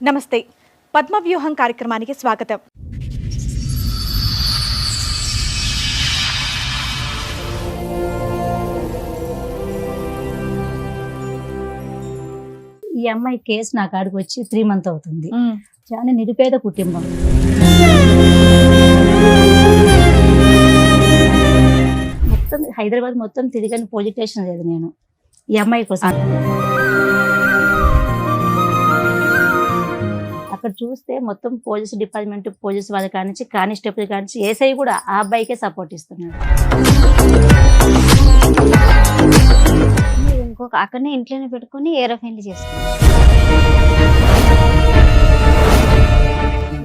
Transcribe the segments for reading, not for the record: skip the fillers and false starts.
నమస్తే పద్మవ్యూహం కార్యక్రమానికి స్వాగతం. ఈ అమ్మాయి కేసు నా కాడికి వచ్చి 3 months అవుతుంది. చాలా నిరుపేద కుటుంబం. మొత్తం హైదరాబాద్ మొత్తం తిరిగని పోలీస్ స్టేషన్ లేదు నేను ఈ అమ్మాయి కోసం. అక్కడ చూస్తే మొత్తం పోలీస్ డిపార్ట్మెంట్, పోలీస్ వాళ్ళ కానించి, కానిస్టేబుల్ కానించి, ఏసఐ కూడా ఆ అబ్బాయికే సపోర్ట్ ఇస్తున్నాడు. ఇంకొక అక్కడనే ఇంట్లోనే పెట్టుకుని ఏరోఫైన్లు చేసుకున్నాం.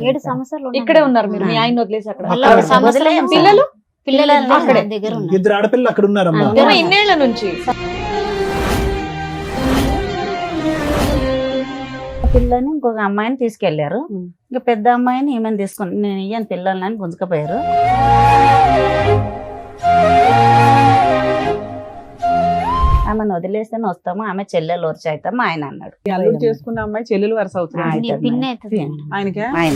7 సంవత్సరాలు ఇక్కడే ఉన్నారు మీరు, మీ ఆయన వదిలేసి అక్కడ. పిల్లలు పిల్లలు అక్కడే దగ్గర ఉన్నారు. 2 ఆడపిల్లలు అక్కడ ఉన్నారమ్మా. ఇన్నేళ్ల నుంచి పిల్లని ఇంకొక అమ్మాయిని తీసుకెళ్లారు. ఇంకా పెద్ద అమ్మాయిని ఈమెను తీసుకుని నేను ఇయ్యను పిల్లలని గుంజుకపోయారు. ఆమెను వదిలేస్తేనే వస్తాము, ఆమె చెల్లెలు వరుస అవుతాము ఆయన అన్నాడు. అల్లుడు చేసుకున్న అమ్మాయి చెల్లెలు వరుస అవుతుంది ఆయనకే. ఆయన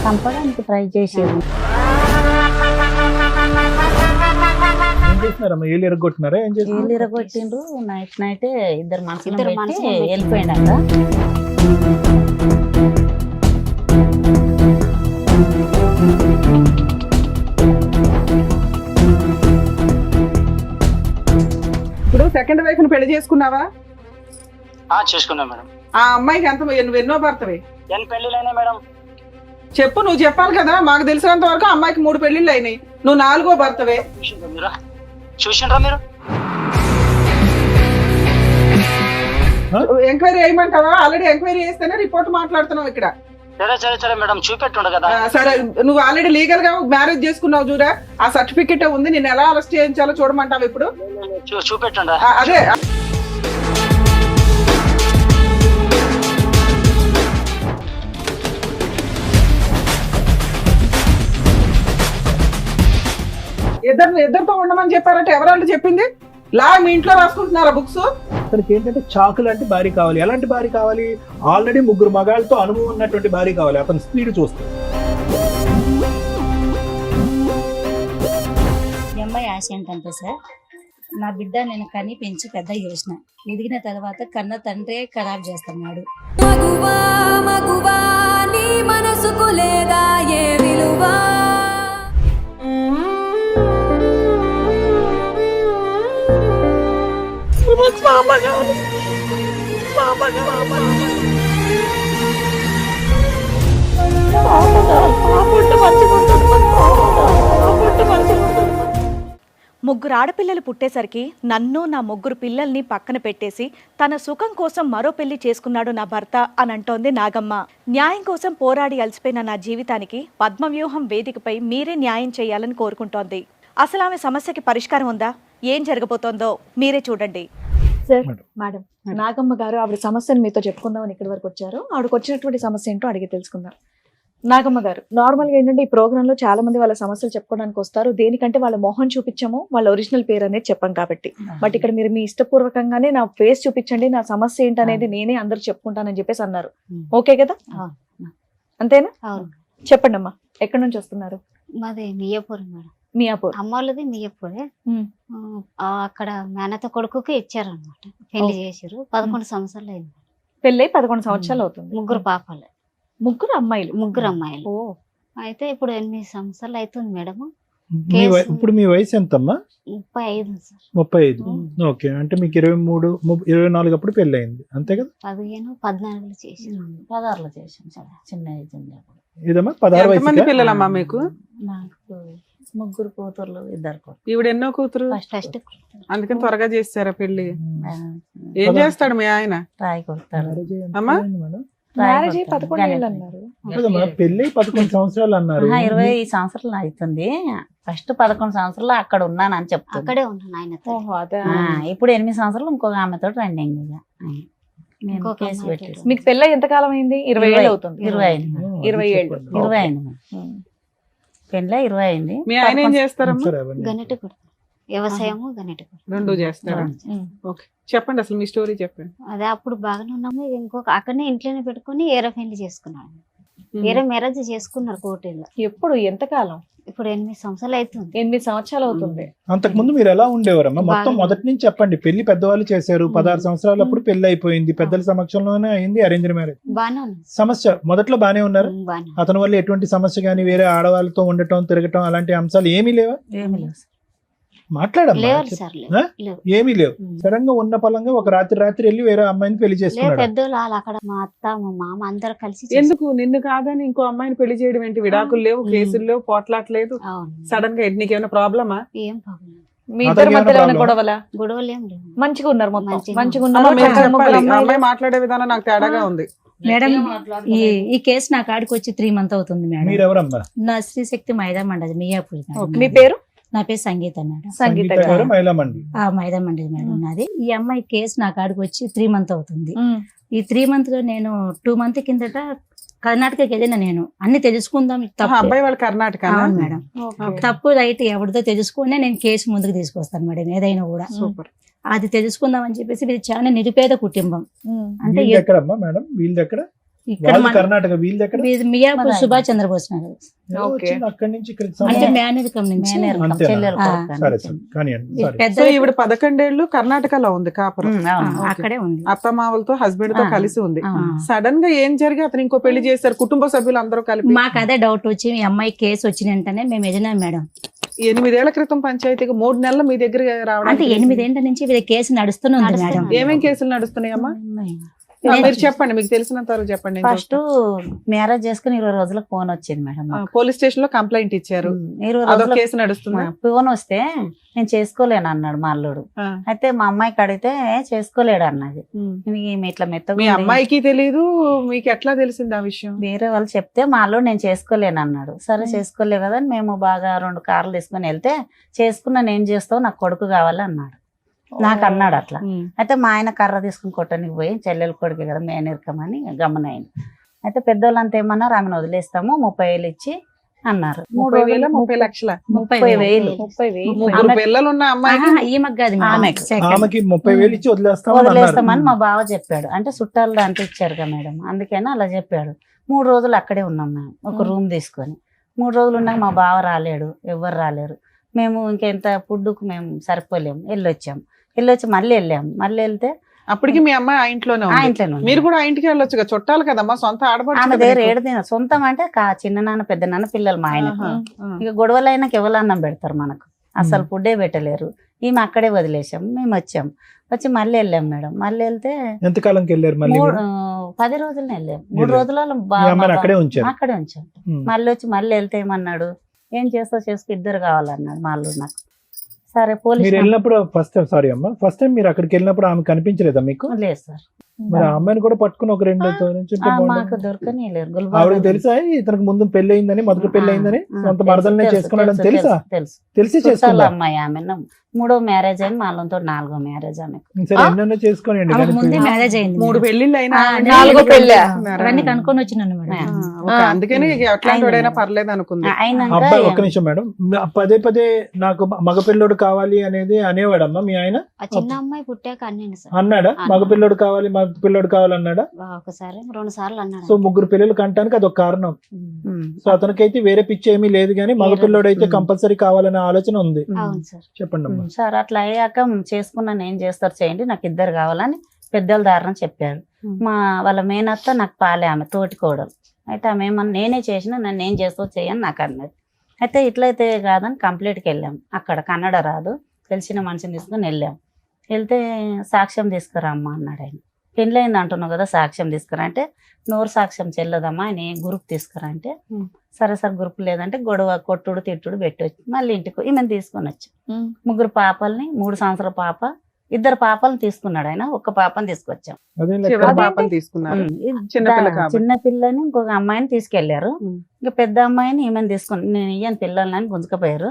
చంపడానికి ట్రై చేసేది. ఏం చేస్తున్నారమ్మా? ఏళ్ళు ఎరగొట్టినారా? ఏం చేస్తున్నారు? ఏళ్ళు ఇరగొట్టిండ్రు. నైట్ ఇద్దరు మనుషులు పెట్టి వెళ్ళిపోయినాక ఇప్పుడు సెకండ్ వైఫ్ ని పెళ్లి చేసుకున్నావా? చేసుకున్నా మేడం. ఆ అమ్మాయికి ఎంత నువ్వు ఎన్నో భర్తవి? ఎన్ని పెళ్లిలైనా మేడం? చెప్పు, నువ్వు చెప్పాలి కదా. మాకు తెలిసినంత వరకు అమ్మాయికి 3 పెళ్లిళ్ళు అయినాయి, నువ్వు 4వ భర్తవే. చూసిండ్రా మీరు? ఎంక్వైరీ చేయమంటావా? ఆల్రెడీ ఎంక్వైరీ చేస్తేనే రిపోర్ట్ మాట్లాడుతున్నావు ఇక్కడ. సరే మేడం, చూపెట్టుండ కదా. సరే, నువ్వు ఆల్రెడీ లీగల్ గా మ్యారేజ్ చేసుకున్నావు చూడా, ఆ సర్టిఫికెట్ ఉంది. నేను ఎలా అరెస్ట్ చేయించాలో చూడమంటావు ఇప్పుడు? చూపెట్టుండ. అదే ఇద్దరితో ఉండమని చెప్పారంటే ఎవరంటే చెప్పింది? లా మీ ఇంట్లో రాసుకుంటున్నారా బుక్స్? అతనికి ఏంటంటే చాకు లాంటి భార్య కావాలి. ఎలాంటి భార్య కావాలి? ఆల్రెడీ 3 మగాళ్ళతో అనుభవం ఉన్నటువంటి భార్య కావాలి. అతని స్పీడ్ చూస్తే ఈ అమ్మాయి ఆశ ఏంటంటే సార్, నా బిడ్డ నేను కని పెంచి పెద్ద చేసిన, ఎదిగిన తర్వాత కన్న తండ్రే ఖరాబ్ చేస్తున్నాడు. మనసుకు లేదా ఏ విలువా? ముగ్గురు ఆడపిల్లలు పుట్టేసరికి నన్ను, నా 3 పిల్లల్ని పక్కన పెట్టేసి తన సుఖం కోసం మరో పెళ్లి చేసుకున్నాడు నా భర్త అని అంటోంది నాగమ్మ. న్యాయం కోసం పోరాడి అలసిపోయిన నా జీవితానికి పద్మవ్యూహం వేదికపై మీరే న్యాయం చేయాలని కోరుకుంటోంది. అసలు ఆమె సమస్యకి పరిష్కారం ఉందా? ఏం జరగబోతోందో మీరే చూడండి. సార్, మేడం నాగమ్మ గారు ఆవిడ సమస్యను మీతో చెప్పుకుందామని ఇక్కడి వరకు వచ్చారు. ఆవిడకి వచ్చినటువంటి సమస్య ఏంటో అడిగి తెలుసుకుందాం. నాగమ్మ గారు, నార్మల్ గా ఏంటంటే ఈ ప్రోగ్రామ్ లో చాలా మంది వాళ్ళ సమస్యలు చెప్పుకోవడానికి వస్తారు. దేనికంటే వాళ్ళ మొహం చూపించము, వాళ్ళ ఒరిజినల్ పేరు అనేది చెప్పాం కాబట్టి. బట్ ఇక్కడ మీరు మీ ఇష్టపూర్వకంగానే నా ఫేస్ చూపించండి, నా సమస్య ఏంటనేది నేనే అందరు చెప్పుకుంటానని చెప్పేసి అన్నారు. ఓకే కదా? అంతేనా? చెప్పండి అమ్మా, ఎక్కడి నుంచి వస్తున్నారు? మాది మియాపూర్ మేడం. మియాపూర్. అమ్మ వాళ్ళది మియాపూరే. అక్కడ మేనత కొడుకుకి ఇచ్చారనమాట, పెళ్లి చేసారు. 11 సంవత్సరాలు అయింది. పెళ్ళై 11 సంవత్సరాలు అవుతుంది. 3 పాపలు, 3 అమ్మాయిలు. 3 అమ్మాయిలు. అయితే ఇప్పుడు 8 సంవత్సరాలు అవుతుంది మేడం. ఇప్పుడు మీ వయసు ఎంతమ్మా? 35 సార్. 35. ఓకే, అంటే మీకు 23, 24 అప్పుడు పెళ్లి అయింది, అంతే కదా? 15, 14 చేసారు. 16లో చేసాం సార్, చిన్న ఏజ్. ఇదమ్మా 16 వయసు. ఎంతమంది పిల్లలమ్మా మీకు? నాకు 3 కూతుర్లు, 2 కొడుకులు. ఈవిడ ఎన్నో కూతురు? ఫస్ట్ అందుకని త్వరగా చేస్తారా పెళ్లి? ఏం చేస్తాడు మీ ఆయన? రాయి కొడతాడు. అమ్మా మ్యారేజ్ 11 ఏళ్ళు అన్నారు. పెళ్లి 11 సంవత్సరాలు అన్నారు. 20 సంవత్సరాలు అవుతుంది. ఫస్ట్ 11 సంవత్సరాలు అక్కడ ఉన్నాను అని చెప్తాను. అక్కడే ఉన్నాను ఆయనతో. ఇప్పుడు 8 సంవత్సరాలు ఇంకొక ఆమెతో ట్రెండింగ్. మీకు పెళ్ళి ఎంత కాలం అయింది? 20 ఏళ్ళు అవుతుంది. 20 అయింది. 20 ఏళ్ళు. 20 అయింది. పెళ్ళి 20 అయింది. మీ ఆయన ఏం చేస్తారమ్మా? గన్నెట్టు కొడతారు. వ్యవసాయము గనిటి రెండు చేస్తారా? ఓకే, చెప్పండి అసలు మీ స్టోరీ చెప్పండి. అదే అప్పుడు బాగానే ఉన్నాము. ఇంకొక అక్కడనే ఇంట్లోనే పెట్టుకుని ఏరే పెళ్లి చేసుకున్నాడు. ఏరే మ్యారేజ్ చేసుకున్నారు కోటిలో. ఎప్పుడు ఎంతకాలం? ఇప్పుడు 8 సంవత్సరాలు అవుతుంది. 8 సంవత్సరాలు అవుతుంది. అంతకు ముందు మీరు ఎలా ఉండేవారమ్మా? మొత్తం బాగా. మొదటి నుంచి చెప్పండి. పెళ్లి పెద్దవాళ్ళు చేశారు, 16 సంవత్సరాలు అప్పుడు పెళ్లి అయిపోయింది, పెద్దల సమక్షంలోనే అయింది అరేంజ్ మ్యారేజ్. బాగానే ఉంది. సమస్య మొదట్లో బానే ఉన్నారు. బాగానే అతని వల్ల ఎటువంటి సమస్య గానీ, వేరే ఆడవాళ్ళతో ఉండటం తిరగటం అలాంటి అంశాలు ఏమీ లేవా? ఏమి లేవు సార్. మాట్లాడమ్మా. లేవు సార్, ఆ? లేవు. ఏమీ లేవు. సడన్ గా ఉన్న పలంగా ఒక రాత్రి వెళ్ళి వేరే అమ్మాయిని పెళ్లి లేదు, చేసుకున్నాడు. పెద్దోళ్ళు వాళ్ళు అక్కడ మా అత్త మా మామ అందరు కలిసి ఎందుకు నిన్ను కాదని ఇంకో అమ్మాయిని పెళ్లి చేయడం ఏంటి? విడాకులు లేవు, కేసులు లేవు, పోట్లాట్లేదు. అవును. సడన్ గా నీకేమైనా ప్రాబ్లమా? ఏం ప్రాబ్లం మీ ఇద్దరి అతనికి మధ్యలో ఏమైనా ఏమైనా గొడవలా? గొడవలు ఏం లేవు. మంచిగా ఉన్నారు మొత్తం. మంచిగా మంచిగా అమ్మ, ఉన్నారు. మీరు చక్కగా చెప్పాలి. ముగ్గురు ఆ అమ్మాయిలు. అమ్మాయి మాట్లాడే విధానం నాకు తేడాగా ఉంది. మేడం ఈ కేసు నా కాడికి వచ్చి 3 months అవుతుంది మేడం. మీరెవరమ్మా? నా శ్రీశక్తి మైదా మండలి మియాపూర్ మేడం. మీ పేరు? నా పేరు సంగీత మేడం. సంగీత సంగీత గారు. గారు మహిళా మండలి. మైదా మండలి మేడం నాది. ఈ అమ్మాయి కేసు నా కాడికి వచ్చి 3 months అవుతుంది. ఉమ్. ఈ 3 months లో నేను 2 months కిందట కర్ణాటకకి వెళ్ళిన. నేను అన్ని తెలుసుకుందాం ఆ తప్పు. అబ్బాయి వాళ్ళ కర్ణాటక. అవును మేడం. ఓకే. తప్పు రైట్ ఎవరితో తెలుసుకునే నేను కేసు ముందుకు తీసుకొస్తాను మేడం. ఏదైనా కూడా సూపర్. అది తెలుసుకుందాం అని చెప్పేసి ఇది చాలా నిరుపేద కుటుంబం. ఉమ్. అంటే వీళ్ళది ఎక్కడమ్మా మేడం? వీళ్ళది ఎక్కడ? ఇక్కడ వాళ్ళు మన- కర్ణాటక, వీళ్ళది ఎక్కడ? ఇది మియాపూర్ సుభాష్ చంద్రబోస్ నగర్. ఎవరు ఓకే. వచ్చింది అక్కడి నుంచి ఇక్కడికి అంటే సంబంధం? మేనరికం నుంచి అంతేనా? సరే సరే కానివ్వండి. ఈ సారీ. పెద్ద సో ఈవిడ 11 ఏళ్ళు కర్ణాటకలో ఉంది కాపురం. ఓకే. అక్కడే ఉంది. అత్తమావలతో హస్బెండ్ తో ఆ. కలిసి ఉంది. ఆ. సడన్ గా ఏం జరిగి అతను ఇంకో పెళ్లి చేశారు? కుటుంబ సభ్యులు అందరూ కలిపి. మాకు అదే డౌట్ వచ్చి ఈ అమ్మాయి కేసు వచ్చిన వెంటనే మేము వెళ్ళినాం మేడం. 8 ఏళ్ల క్రితం పంచాయతీకి 3 నెలలు మీ దగ్గర రావడం. అంటే 8 ఏళ్ల నుంచి వీళ్ళ కేసు నడుస్తూనే ఉంది మేడం. నడుస్తూనే ఏమేం కేసులు నడుస్తున్నాయమ్మా? మీరు చెప్పండి, మీకు తెలిసినంత వరకు చెప్పండి. నేను ఫస్ట్ మ్యారేజ్ చేసుకుని 20 రోజులకు ఫోన్ వచ్చింది మేడం చూస్తాను. మాకు. పోలీస్ స్టేషన్ లో కంప్లైంట్ ఇచ్చారు. 20 అదొక రోజులకు కేసు నడుస్తుంది. ఫోన్ వస్తే నేను చేసుకోలేను అన్నాడు మా అల్లుడు. అయితే మా అమ్మాయికి అడిగితే చేసుకోలేడు అన్నది. ఈమె ఇట్లా మెత్తగా మీ ఉంది. అమ్మాయికి తెలీదు, మీకు ఎట్లా తెలిసింది ఆ విషయం? వేరే వాళ్ళు చెప్తే మా అల్లుడు నేను చేసుకోలేను అన్నాడు. సరే చేసుకోలేవు కదా అని మేము బాగా 2 కార్లు తీసుకుని వెళ్తే చేసుకున్నా నేను చేస్తావు, నాకు కొడుకు కావాలి అన్నాడు. నాకు అన్నాడు అట్లా. అయితే మా ఆయన కర్ర తీసుకుని కొట్టడానికి పోయి చెల్లెల కొడుకు కదా మేనరికమని గమనైంది. అయితే పెద్దోళ్ళంతా ఏమన్నారు, ఆమెను వదిలేస్తాము 30,000 ఇచ్చి అన్నారు. 30,000 30 లక్షల 30,000 30,000. ముగ్గురు పిల్లలు ఉన్న అమ్మాయికి ఈమెకు కాదు మేడం. ఆమెకు. Second. ఆమెకి 30,000 ఇచ్చి వదిలేస్తామని అన్నారు. వదిలేస్తామని మా బావ చెప్పాడు. అంటే చుట్టాలు అంతా ఇచ్చారు కదా మేడం, అందుకని అలా చెప్పాడు. 3 రోజులు అక్కడే ఉన్నాం మేము, ఒక రూమ్ తీసుకొని. 3 రోజులు ఉన్నాక మా బావ రాలేడు, ఎవ్వరు రాలేరు. మేము ఇంకెంత ఫుడ్కు మేము సరిపోలేము. వెళ్ళొచ్చి మళ్ళీ వెళ్ళాము. మళ్ళీ వెళ్తే అప్పటికి మీ అమ్మాయి ఆ ఇంట్లోనే ఆ ఉంది. ఇంట్లోనే ఉంది. మీరు కూడా ఆ ఇంటికి వెళ్ళొచ్చు కదా, చుట్టాలు కదమ్మా, సొంత ఆమె ఆడపడుచు దగ్గర కదా. 7 దినాలు సొంతం అంటే చిన్న నాన్న పెద్ద నాన్న పిల్లలు మా ఆయన. ఆహా, ఆ. ఇక గొడవలు అయినాక ఎవరన్నం పెడతారు మనకు, అసలు ఫుడ్డే పెట్టలేరు. ఈమె అక్కడే వదిలేసాం. మేము వచ్చి మళ్ళీ వెళ్ళాం మేడం. మళ్ళీ వెళ్తే ఎంతకాలంకి వెళ్ళారు మళ్ళీ? 10 రోజులనే వెళ్ళాం. 3 వెళ్ళారు. రోజులలో మీ అమ్మాయిని అక్కడే ఉంచారు. అక్కడే ఉంచాం. మళ్ళీ వెళ్తే ఏమన్నాడు, ఏం చేస్తావు చేసుకో, 2 కావాలన్నాడు మా అల్లుడు నాకు. సరే పోలీస్ మీరు వెళ్ళినప్పుడు ఫస్ట్ టైం మీరు అక్కడికి వెళ్ళినప్పుడు ఆమె కనిపించలేదా మీకు? లేదు సార్. మరి ఆ అమ్మాయిని కూడా పట్టుకుని ఒక 2 నుంచి మాకు దొరకని లేరు. ఆవిడకి తెలుసా ఇతనికి ముందు పెళ్లి అయిందని, మొదటి పెళ్లి అయిందని, సొంత మరదలనే చేసుకున్నాడని తెలుసా? తెలుసు. తెలిసి చుట్టాల చేసుకున్నా. అమ్మాయి ఆమె 3వ మ్యారేజ్ అయింది, మాలో 4వ మ్యారేజ్ ఆమెకు. సరే ఎన్నెన్నో చేసుకోనియండి. ఆమెకు కానీ ముందే మ్యారేజ్ అయింది. 3 పెళ్లిళ్ళు అయినా ఆ, ఆవిడ 4వ పెళ్ళా? అవన్నీ కనుక్కొని వచ్చినాను మేడం. ఓకే, అందుకని అట్లాంటి వాడైనా పర్లేదు అనుకుంది. అయినాక అబ్బాయి ఒక్క నిమిషం మేడం, పదే నాకు మగపిల్లోడు కావాలి అనేది అనేవాడమ్మా మీ ఆయన? ఆ చిన్న అమ్మాయి పుట్టాక అన్నాను సార్. అన్నాడా? మగపిల్లోడు కావాలి మగపిల్లోడు కావాలన్నాడా? ఒకసారి 2 సార్లు అన్నాడు. సో 3 పిల్లలు కంటానికి అదొక కారణం. సో అతనికైతే వేరే పిచ్చి ఏమీ లేదు, కానీ మగపిల్లోడు అయితే కంపల్సరీ కావాలనే ఆలోచన ఉంది. అవును సార్. చెప్పండి అమ్మా. సార్ అట్లా అయ్యాక చేసుకున్నాను, ఏం చేస్తారు చేయండి, నాకు 2 కావాలని పెద్దల దారిన చెప్పాడు. వాళ్ళ మేనత్త నాకు పాలే, ఆమె తోటి కోడలు. అయితే ఆమె ఏమన్నా నేనే చేసినా నన్ను ఏం చేస్తావు చేయని నాకు అన్నది. అయితే ఇట్లయితే కాదని కంప్లీట్కి వెళ్ళాం. అక్కడ కన్నడ రాదు, తెలిసిన మనిషిని తీసుకుని వెళ్తే సాక్ష్యం తీసుకురా అమ్మ అన్నాడు ఆయన. పెళ్ళైంది అంటున్నావు కదా, సాక్ష్యం తీసుకురా అంటే, నోరు సాక్ష్యం చెల్లదమ్మా, ఆయన గ్రూప్ తీసుకురా అంటే, సరే సార్ గ్రూప్ లేదంటే గొడవ కొట్టుడు తిట్టుడు పెట్టొచ్చు. మళ్ళీ ఇంటికి ఈమెను తీసుకొని వచ్చి 3 పాపల్ని, 3 సంవత్సరాల పాప, 2 పాపలను తీసుకున్నాడు ఆయన, 1 పాపని తీసుకొచ్చాం. అదే చివరి పాపని తీసుకున్నారు. చిన్నపిల్ల కాబట్టి. చిన్న పిల్లని ఇంకొక అమ్మాయిని తీసుకెళ్లారు. ఇంకా పెద్ద అమ్మాయిని ఈమెను తీసుకుని నేను ఇయ్యను పిల్లలని గుంజుకపోయారు.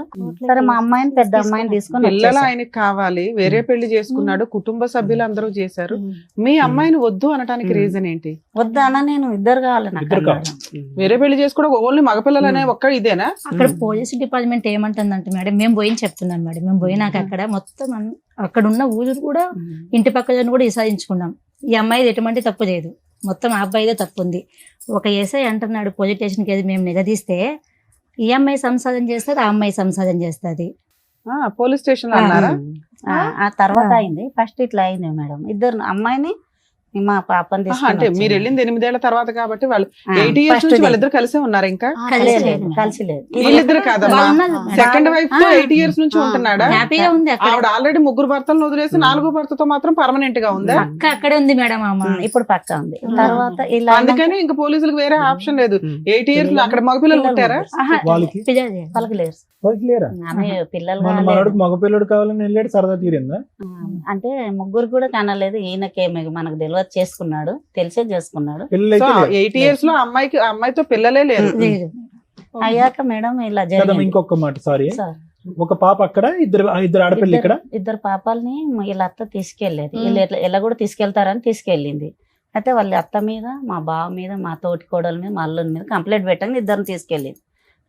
సరే మా అమ్మాయిని పెద్ద అమ్మాయిని తీసుకుని పిల్లలు వచ్చేసాం. ఆయనకి కావాలి, వేరే పెళ్లి చేసుకున్నాడు, కుటుంబ సభ్యులు అందరూ చేశారు, మీ అమ్మాయిని వద్దు అనడానికి రీజన్ ఏంటి? వద్దానా నేను ఇద్దరు కావాలి నాకు ఇద్దరు అన్నాడు. వేరే పెళ్లి చేసుకోవడం ఓన్లీ మగపిల్లలు అనే ఒక్క ఇదేనా? అక్కడ పోలీస్ డిపార్ట్మెంట్ ఏమంటుందంటే మేడం, మేము పోయి చెప్తున్నాం మేడం, మేము పోయినాక అక్కడ మొత్తం అక్కడ ఉన్న ఊరు కూడా ఇంటి పక్కన కూడా విసారించుకున్నాం. ఈ అమ్మాయిది ఎటువంటి తప్పు లేదు, మొత్తం ఆ అబ్బాయిదే తప్పు ఉంది. ఒక ఎస్ఐ అంటున్నాడు పోలీస్ స్టేషన్కి వెళ్ళి మేము నిలదీస్తే ఈ అమ్మాయి సంసారం చేస్తుంది, ఆ అమ్మాయి సంసారం చేస్తుంది. పోలీస్ స్టేషన్ అన్నారా? ఆ తర్వాత అయింది. ఫస్ట్ ఇట్లా అయింది మేడం. ఇద్దరు అమ్మాయిని మా పాపని అంటే తీసుకుని మీరు వెళ్ళింది 8 ఏళ్ల తర్వాత కాబట్టి వాళ్ళు ఆ, 8 ఇయర్స్ first నుంచి day. వాళ్ళిద్దరు కలిసే ఉన్నారు. ఇంకా కలిసి లేదు లేదు, కలిసి లేదు. వీళ్ళిద్దరు కాదమ్మా, వాళ్ళు ఉన్నారు మేడం. సెకండ్ వైఫ్ తో 8 ఇయర్స్ నుంచి ఉంటున్నాడా? హ్యాపీగా ఉంది అక్కడ. ఆవిడ ఆల్రెడీ 3 భర్తలను వదిలేసి 4వ భర్తతో మాత్రం పర్మనెంట్ గా ఉందా? అక్క అక్కడే ఉంది మేడం అమ్మ. ఇప్పుడు పక్క ఉంది. తర్వాత ఇలా అందుకని ఇంకా పోలీసులకు వేరే ఆప్షన్ లేదు. 8 ఇయర్స్ అక్కడ మగపిల్లలు పుట్టారా? ఆహా, వాళ్ళకి పిల్లలు. వాళ్ళకి లేరు. వాళ్ళకి లేరా? ఆమె పిల్లలు మన కాలేదు. మనోడికి మగపిల్లడు కావాలని వెళ్ళాడు, సరదా తీరిందా? అంటే ముగ్గురు కూడా కనలేదు. ఈయనకేమి మనకు తెలియదు, చేసుకున్నాడు, తెలిసే చేసుకున్నాడు. పిల్లలు సో అయితే లేరు. 8 ఇయర్స్ లో అమ్మాయితో పిల్లలే లేరు. లేదు. అయ్యాక మేడం ఇలా కదమ్మా, జరిగింది. ఇంకొక మాట, సారీ, సార్, ఒక పాప అక్కడ, ఇద్దరు ఆడపిల్ల ఇక్కడ. ఇద్దరు పాపాలని వీళ్ళ అత్త తీసుకెళ్లేది. వీళ్ళు ఎలా కూడా తీసుకెళ్తారని తీసుకెళ్ళింది. అయితే వాళ్ళ అత్త మీద, మా బావ మీద, మా తోటి కోడల మీద, మా అల్లుని మీద కంప్లైంట్ పెట్టండి, ఇద్దరిని తీసుకెళ్ళింది.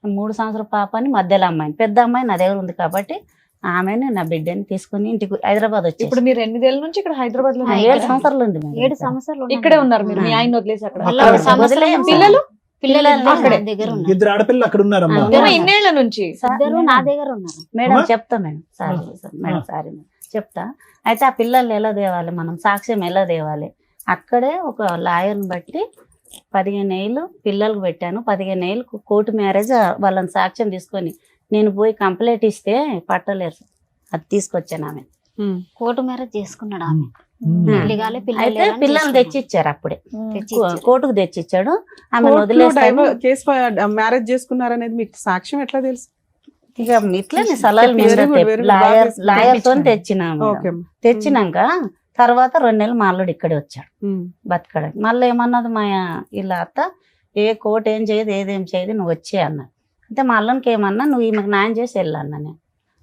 3 సంవత్సరాల పాపని, మధ్యలో అమ్మాయిని, పెద్ద అమ్మాయి నా దగ్గర ఉంది కాబట్టి ఆమెను నా బిడ్డని తీసుకుని ఇంటికి హైదరాబాద్ వచ్చి ఇప్పుడు మీరు 8 ఏళ్ళ నుంచి ఇక్కడ హైదరాబాద్ లో 7 సంవత్సరాలు ఉంది మేడం. 7 సంవత్సరాలు ఉన్నాను. ఇక్కడే ఉన్నారు మీరు, మీ ఆయన వదిలేసి అక్కడ. అలా అక్కడ సంవత్సరం వదిలేయం సార్. పిల్లలు పిల్లలు అక్కడే. నా దగ్గర ఉన్నారు. ఇద్దరు ఆడపిల్లలు అక్కడ ఉన్నారమ్మా. ఇద్దరు ఇన్నేళ్ల నుంచి. ఇద్దరు నా దగ్గర ఉన్నారు. మేడం అమ్మా? చెప్తా madam, sorry madam, sorry madam, చెప్తా. అయితే ఆ పిల్లల్ని ఎలా తేవాలి, మనం సాక్ష్యం ఎలా తేవాలి? అక్కడే ఒక లాయర్ని బట్టి 15 ఏళ్ళు పిల్లలకు పెట్టాను. 15 ఏళ్ళు కోర్టు మ్యారేజ్ వాళ్ళని సాక్ష్యం తీసుకొని నేను పోయి కంప్లైంట్ ఇస్తే పట్టలేరు. అది తీసుకొచ్చాను ఆమె. కోర్టు మ్యారేజ్ చేసుకున్నాడు ఆమె. ఉమ్. పెళ్లి కాలే, పిల్లలు అయితే లేరని పిల్లల్ని చేసుకున్నాడు. తెచ్చిచ్చారు అప్పుడే. తెచ్చిచ్చారు. కోర్టుకు తెచ్చిచ్చాడు. ఆమె కోర్టులో వదిలేస్తాను. కేసు మ్యారేజ్ చేసుకున్నారనేది మీకు సాక్ష్యం ఎట్లా తెలుసు? ఇక ఇట్లనే సలహాలు Very good, very good. Lawyer తో తెచ్చినాము. ఓకే. తెచ్చినాక తర్వాత 2 నెలలు మా అల్లుడు ఇక్కడే వచ్చాడు బతకడానికి. మళ్ళీ ఏమన్నది మా ఇలా అత్త, ఏ కోర్టు ఏం చేయదు, ఏదేం చేయదు, నువ్వు వచ్చే అన్నది. అయితే మా అల్లునికి ఏమన్నా, నువ్వు ఈమెకు న్యాయం చేసి వెళ్ళన్నా నేను.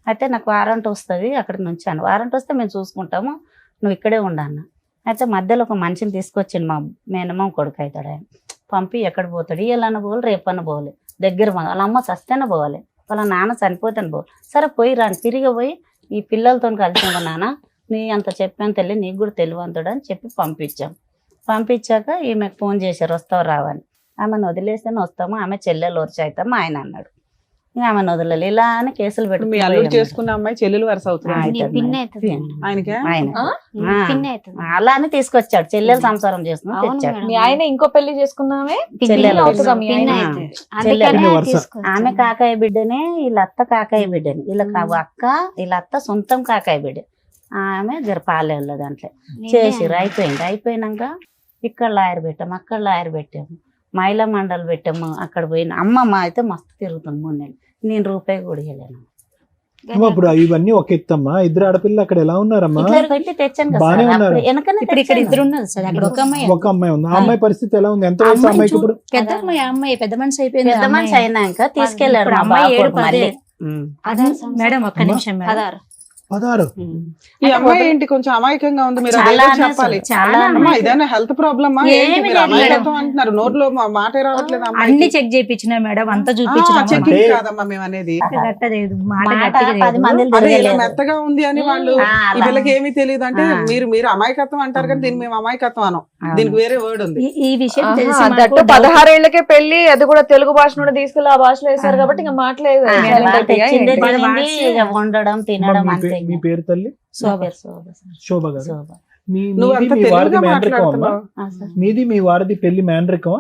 అయితే నాకు వారంట్ వస్తుంది, అక్కడికి నుంచి అన్న వారంట్ వస్తే మేము చూసుకుంటాము, నువ్వు ఇక్కడే ఉండన్న. అయితే మధ్యలో ఒక మనిషిని తీసుకొచ్చిండు, మా మేనమామ కొడుకు అవుతాడు ఆయన. పంపి ఎక్కడ పోతాడు, ఇవాళన్న పోవాలి, రేపన్న పోవాలి, దగ్గర వాళ్ళ అమ్మ చస్తేనే పోవాలి, వాళ్ళ నాన్న చనిపోతాను పోవాలి. సరే పోయి రాని, తిరిగి పోయి ఈ పిల్లలతో కలిసి నాన్న నీ అంత చెప్పాను తెలియ, నీకు కూడా తెలివంతుడు అని చెప్పి పంపించాం. పంపించాక ఈమెకు ఫోన్ చేశారు, వస్తావు రావని. ఆమెను వదిలేస్తేనే వస్తాము, ఆమె చెల్లెలు వచ్చి అవుతాము ఆయన అన్నాడు. ఇంకా ఆమెను వదలలేదు. ఇలా అని కేసులు మీ అల్లుడు పెట్టి చేసుకున్న అమ్మాయి చెల్లెలు వరుస అవుతుంది పిన్ని అవుతుంది. ఆయనకే. ఆయన పిన్ని అవుతుంది. అలా అని తీసుకొచ్చాడు, చెల్లెలు సంసారం చేసుకుని అవును తెచ్చాడు. మేడం. మీ ఆయన ఇంకో పెళ్లి చేసుకున్నామే. చెల్లెలు అవుతుందా మీ పిన్ని ఆయన? అవుతుంది. చెల్లెలు. అందుకనే వరుస. తీసుకొచ్చాను. ఆమె కాకాయ బిడ్డనే, వీళ్ళ అత్త కాకాయ బిడ్డని, వీళ్ళ అక్క వీళ్ళ అత్త సొంతం కాకాయ బిడ్డ. ఆమె జర పాలేళ్ళ దాంట్లో చేసిర్రు. అయిపోయినాక ఇక్కడ లాయర్ పెట్టాము, అక్కడ లాయర్ పెట్టాము, మహిళా మండలి పెట్టాము. అక్కడ పోయిన అమ్మమ్మ అయితే మస్తు తిరుగుతుంది 3 నెలలు. నేను రూపాయి కూడా ఇవ్వలేను. అమ్మా, ఇప్పుడు ఇవన్నీ ఒక ఎత్తమ్మా. ఇద్దరు ఆడపిల్లలు అక్కడ ఎలా ఉన్నారమ్మా? ఇట్లా పెట్టి తెచ్చాను కదా బానే సార్. ఉన్నారు. అప్పుడు వెనకనే ఇప్పుడు ఇక్కడ తెచ్చాను. 2 ఉన్నారు సార్, అక్కడ ఒక అమ్మాయి. ఒక అమ్మాయి ఉంది. ఆ అమ్మాయి పరిస్థితి ఎలా ఉంది? ఎంత వయసు అమ్మాయి అమ్మాయికి ఇప్పుడు? పెద్ద అమ్మాయి, ఆ అమ్మాయి పెద్ద మనిషి అయిపోయింది. పెద్ద మనిషి అయినాక తీసుకెళ్లారు ఇప్పుడు మా అమ్మాయి బావ 7, కొడుకు మళ్ళీ. 16 మేడం ఒక్క నిమిషం మేడం. 16. 16. ఈ అమ్మాయి ఏంటి కొంచెం అమాయకంగా ఉంది, మీరు చాలా అదేదో చెప్పాలి. చాలా అమ్మా ఇదేనా హెల్త్ ప్రాబ్లమా? ఏమీ మీరు లేదు అమాయకత్వం అంటున్నారు, నోట్లో మాటే రావట్లేదు అన్ని అమ్మాయికి. చెక్ చేయించిన మేడం, అంతా ఆ, చూపించిన చెకింగ్ అంటే- కాదమ్మా మేము అనేది. గట్టలేదు, మాట మాట గట్టిగా 10 లేదు. మందిని అదే ఇలా తిరగలేదు. మెత్తగా ఉంది అని వాళ్ళు ఆ, ఈ అలా. వీళ్ళకి ఏమీ తెలియదు అంటే ఆ. మీరు అమాయకత్వం అంటారు కానీ దీన్ని మేము అమాయకత్వం అనం. అవును. దీనికి వేరే వర్డ్ ఉంది. ఈ విషయం ఆహా, తెలిసి దట్టు మాకు 16 ఏళ్లకే పెళ్లి, అది కూడా తెలుగు భాష నుండి తీసుకెళ్లి ఆ భాషలో వేశారు కాబట్టి ఇంకా మాట్లేదు. ఆ, వాళ్ళు తెచ్చిందే వాళ్ళ తినండి, వాట్స్ ఇక వండడం తినడం మీ అంతే. పే- మీ పేరు తల్లి? శోభ. శోభ సార్. శోభ గారు. శోభ. నువ్వు అంత మీ వారిది తెలుగుగా మేనరికం అమ్మా? మాట్లాడుతున్నావు. ఆ సార్. మీది మీ వారిది పెళ్లి మేనరికమా?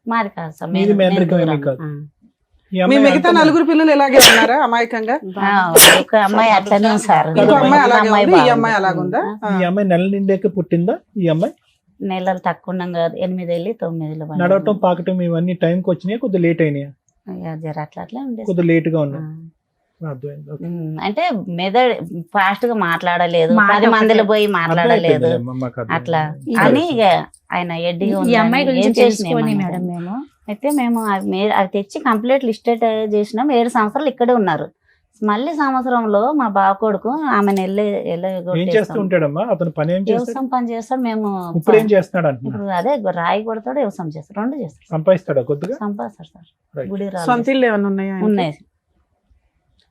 మాది కాదు సార్, మీది మేము- మేనరికం మేము ఏమీ దూరం. కాదు. ఆ. ఈ మీ అమ్మాయి మిగతా అంతా- 4 పిల్లలు ఇలాగే ఉన్నారా అమాయకంగా? ఒక అమ్మాయి అట్లనే ఉంది సార్. ఇంకో అమ్మాయి ఒక అలాగే ఉంది, ఈ బాగుంది. అమ్మాయి అలాగుందా? ఈ అమ్మాయి నెల నిండాక పుట్టిందా? ఈ అమ్మాయి నెలలు తక్కువ ఉన్నాం కదా, 8 వెళ్ళి 9 పడింది. నడవటం పాకటం ఇవన్నీ టైంకి వచ్చినాయి, కొద్దిగా లేట్ అయినాయి, ఇక జర అట్లా ఉండేది. కొద్దిగా లేట్ గా ఉన్నాయి. ఆ. అర్థమైంది. ఓకే. అంటే మెదడు ఫాస్ట్ గా మాట్లాడలేదు, మాట 10 మందిలో ఒకటే. పోయి మాట్లాడలేదు అర్థమైపోయింది, మాకు అర్థమైంది. అట్లా ఈ- అని ఇక ఆయన ఎడ్డిగా ఈ ఉందని అమ్మాయి ఏం గురించి చేసినా తెలుసుకొని ఏమనలేదు. మేడం మేము అయితే మేము అవి తెచ్చి కంప్లీట్ లిస్టెడ్ చేసినాం. 7 సంవత్సరాలు ఇక్కడే ఉన్నారు. మళ్ళీ సంవత్సరంలో మా బావ కొడుకు ఆమెను ఏం చేస్తూ ఉంటాడమ్మా అతను? పని ఏం చేస్తాడు? వ్యవసాయం పని చేస్తాడు. మేము ఇప్పుడు ఏం చేస్తున్నాడు అంటున్నా? ఇప్పుడు అదే రాయి కొడతాడు, వ్యవసాయం చేస్తాడు, 2 చేస్తాడు. సంపాదిస్తాడా కొద్దిగా? సంపాదిస్తాడు సార్. Right. గుడి రాళ్ళు సొంత ఇల్లు ఏమైనా ఉన్నాయా ఆయనకి? ఉన్నాయి.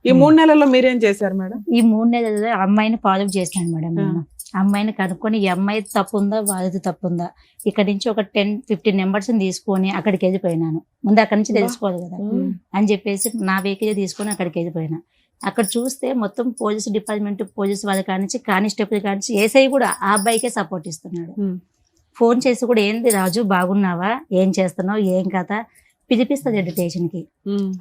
ఈ 3 నెలల్లో మీరేం చేశారు మేడం? ఈ 3 నెలలు అమ్మాయిని ఫాలో చేశాను మేడం నేను. అమ్మాయిని కనుక్కొని ఈ అమ్మాయి తప్పు ఉందా వాళ్ళది తప్పు ఉందా, ఇక్కడ నుంచి ఒక 10-15 నెంబర్స్ తీసుకొని అక్కడికి వెళ్ళిపోయినాను. ముందు అక్కడి నుంచి తెలుసుకోవాలి కదా అని చెప్పేసి నా వెహికల్ తీసుకొని అక్కడికి వెళ్ళిపోయినా. అక్కడ చూస్తే మొత్తం పోలీస్ డిపార్ట్మెంట్, పోలీస్ వాళ్ళ కానించి కానిస్టేబుల్ కానించి ఏసఐ కూడా ఆ అబ్బాయికే సపోర్ట్ ఇస్తున్నాడు. ఫోన్ చేసి కూడా ఏంది రాజు బాగున్నావా, ఏం చేస్తున్నావు, ఏం కథ పిలిపిస్తుంది స్టేషన్కి.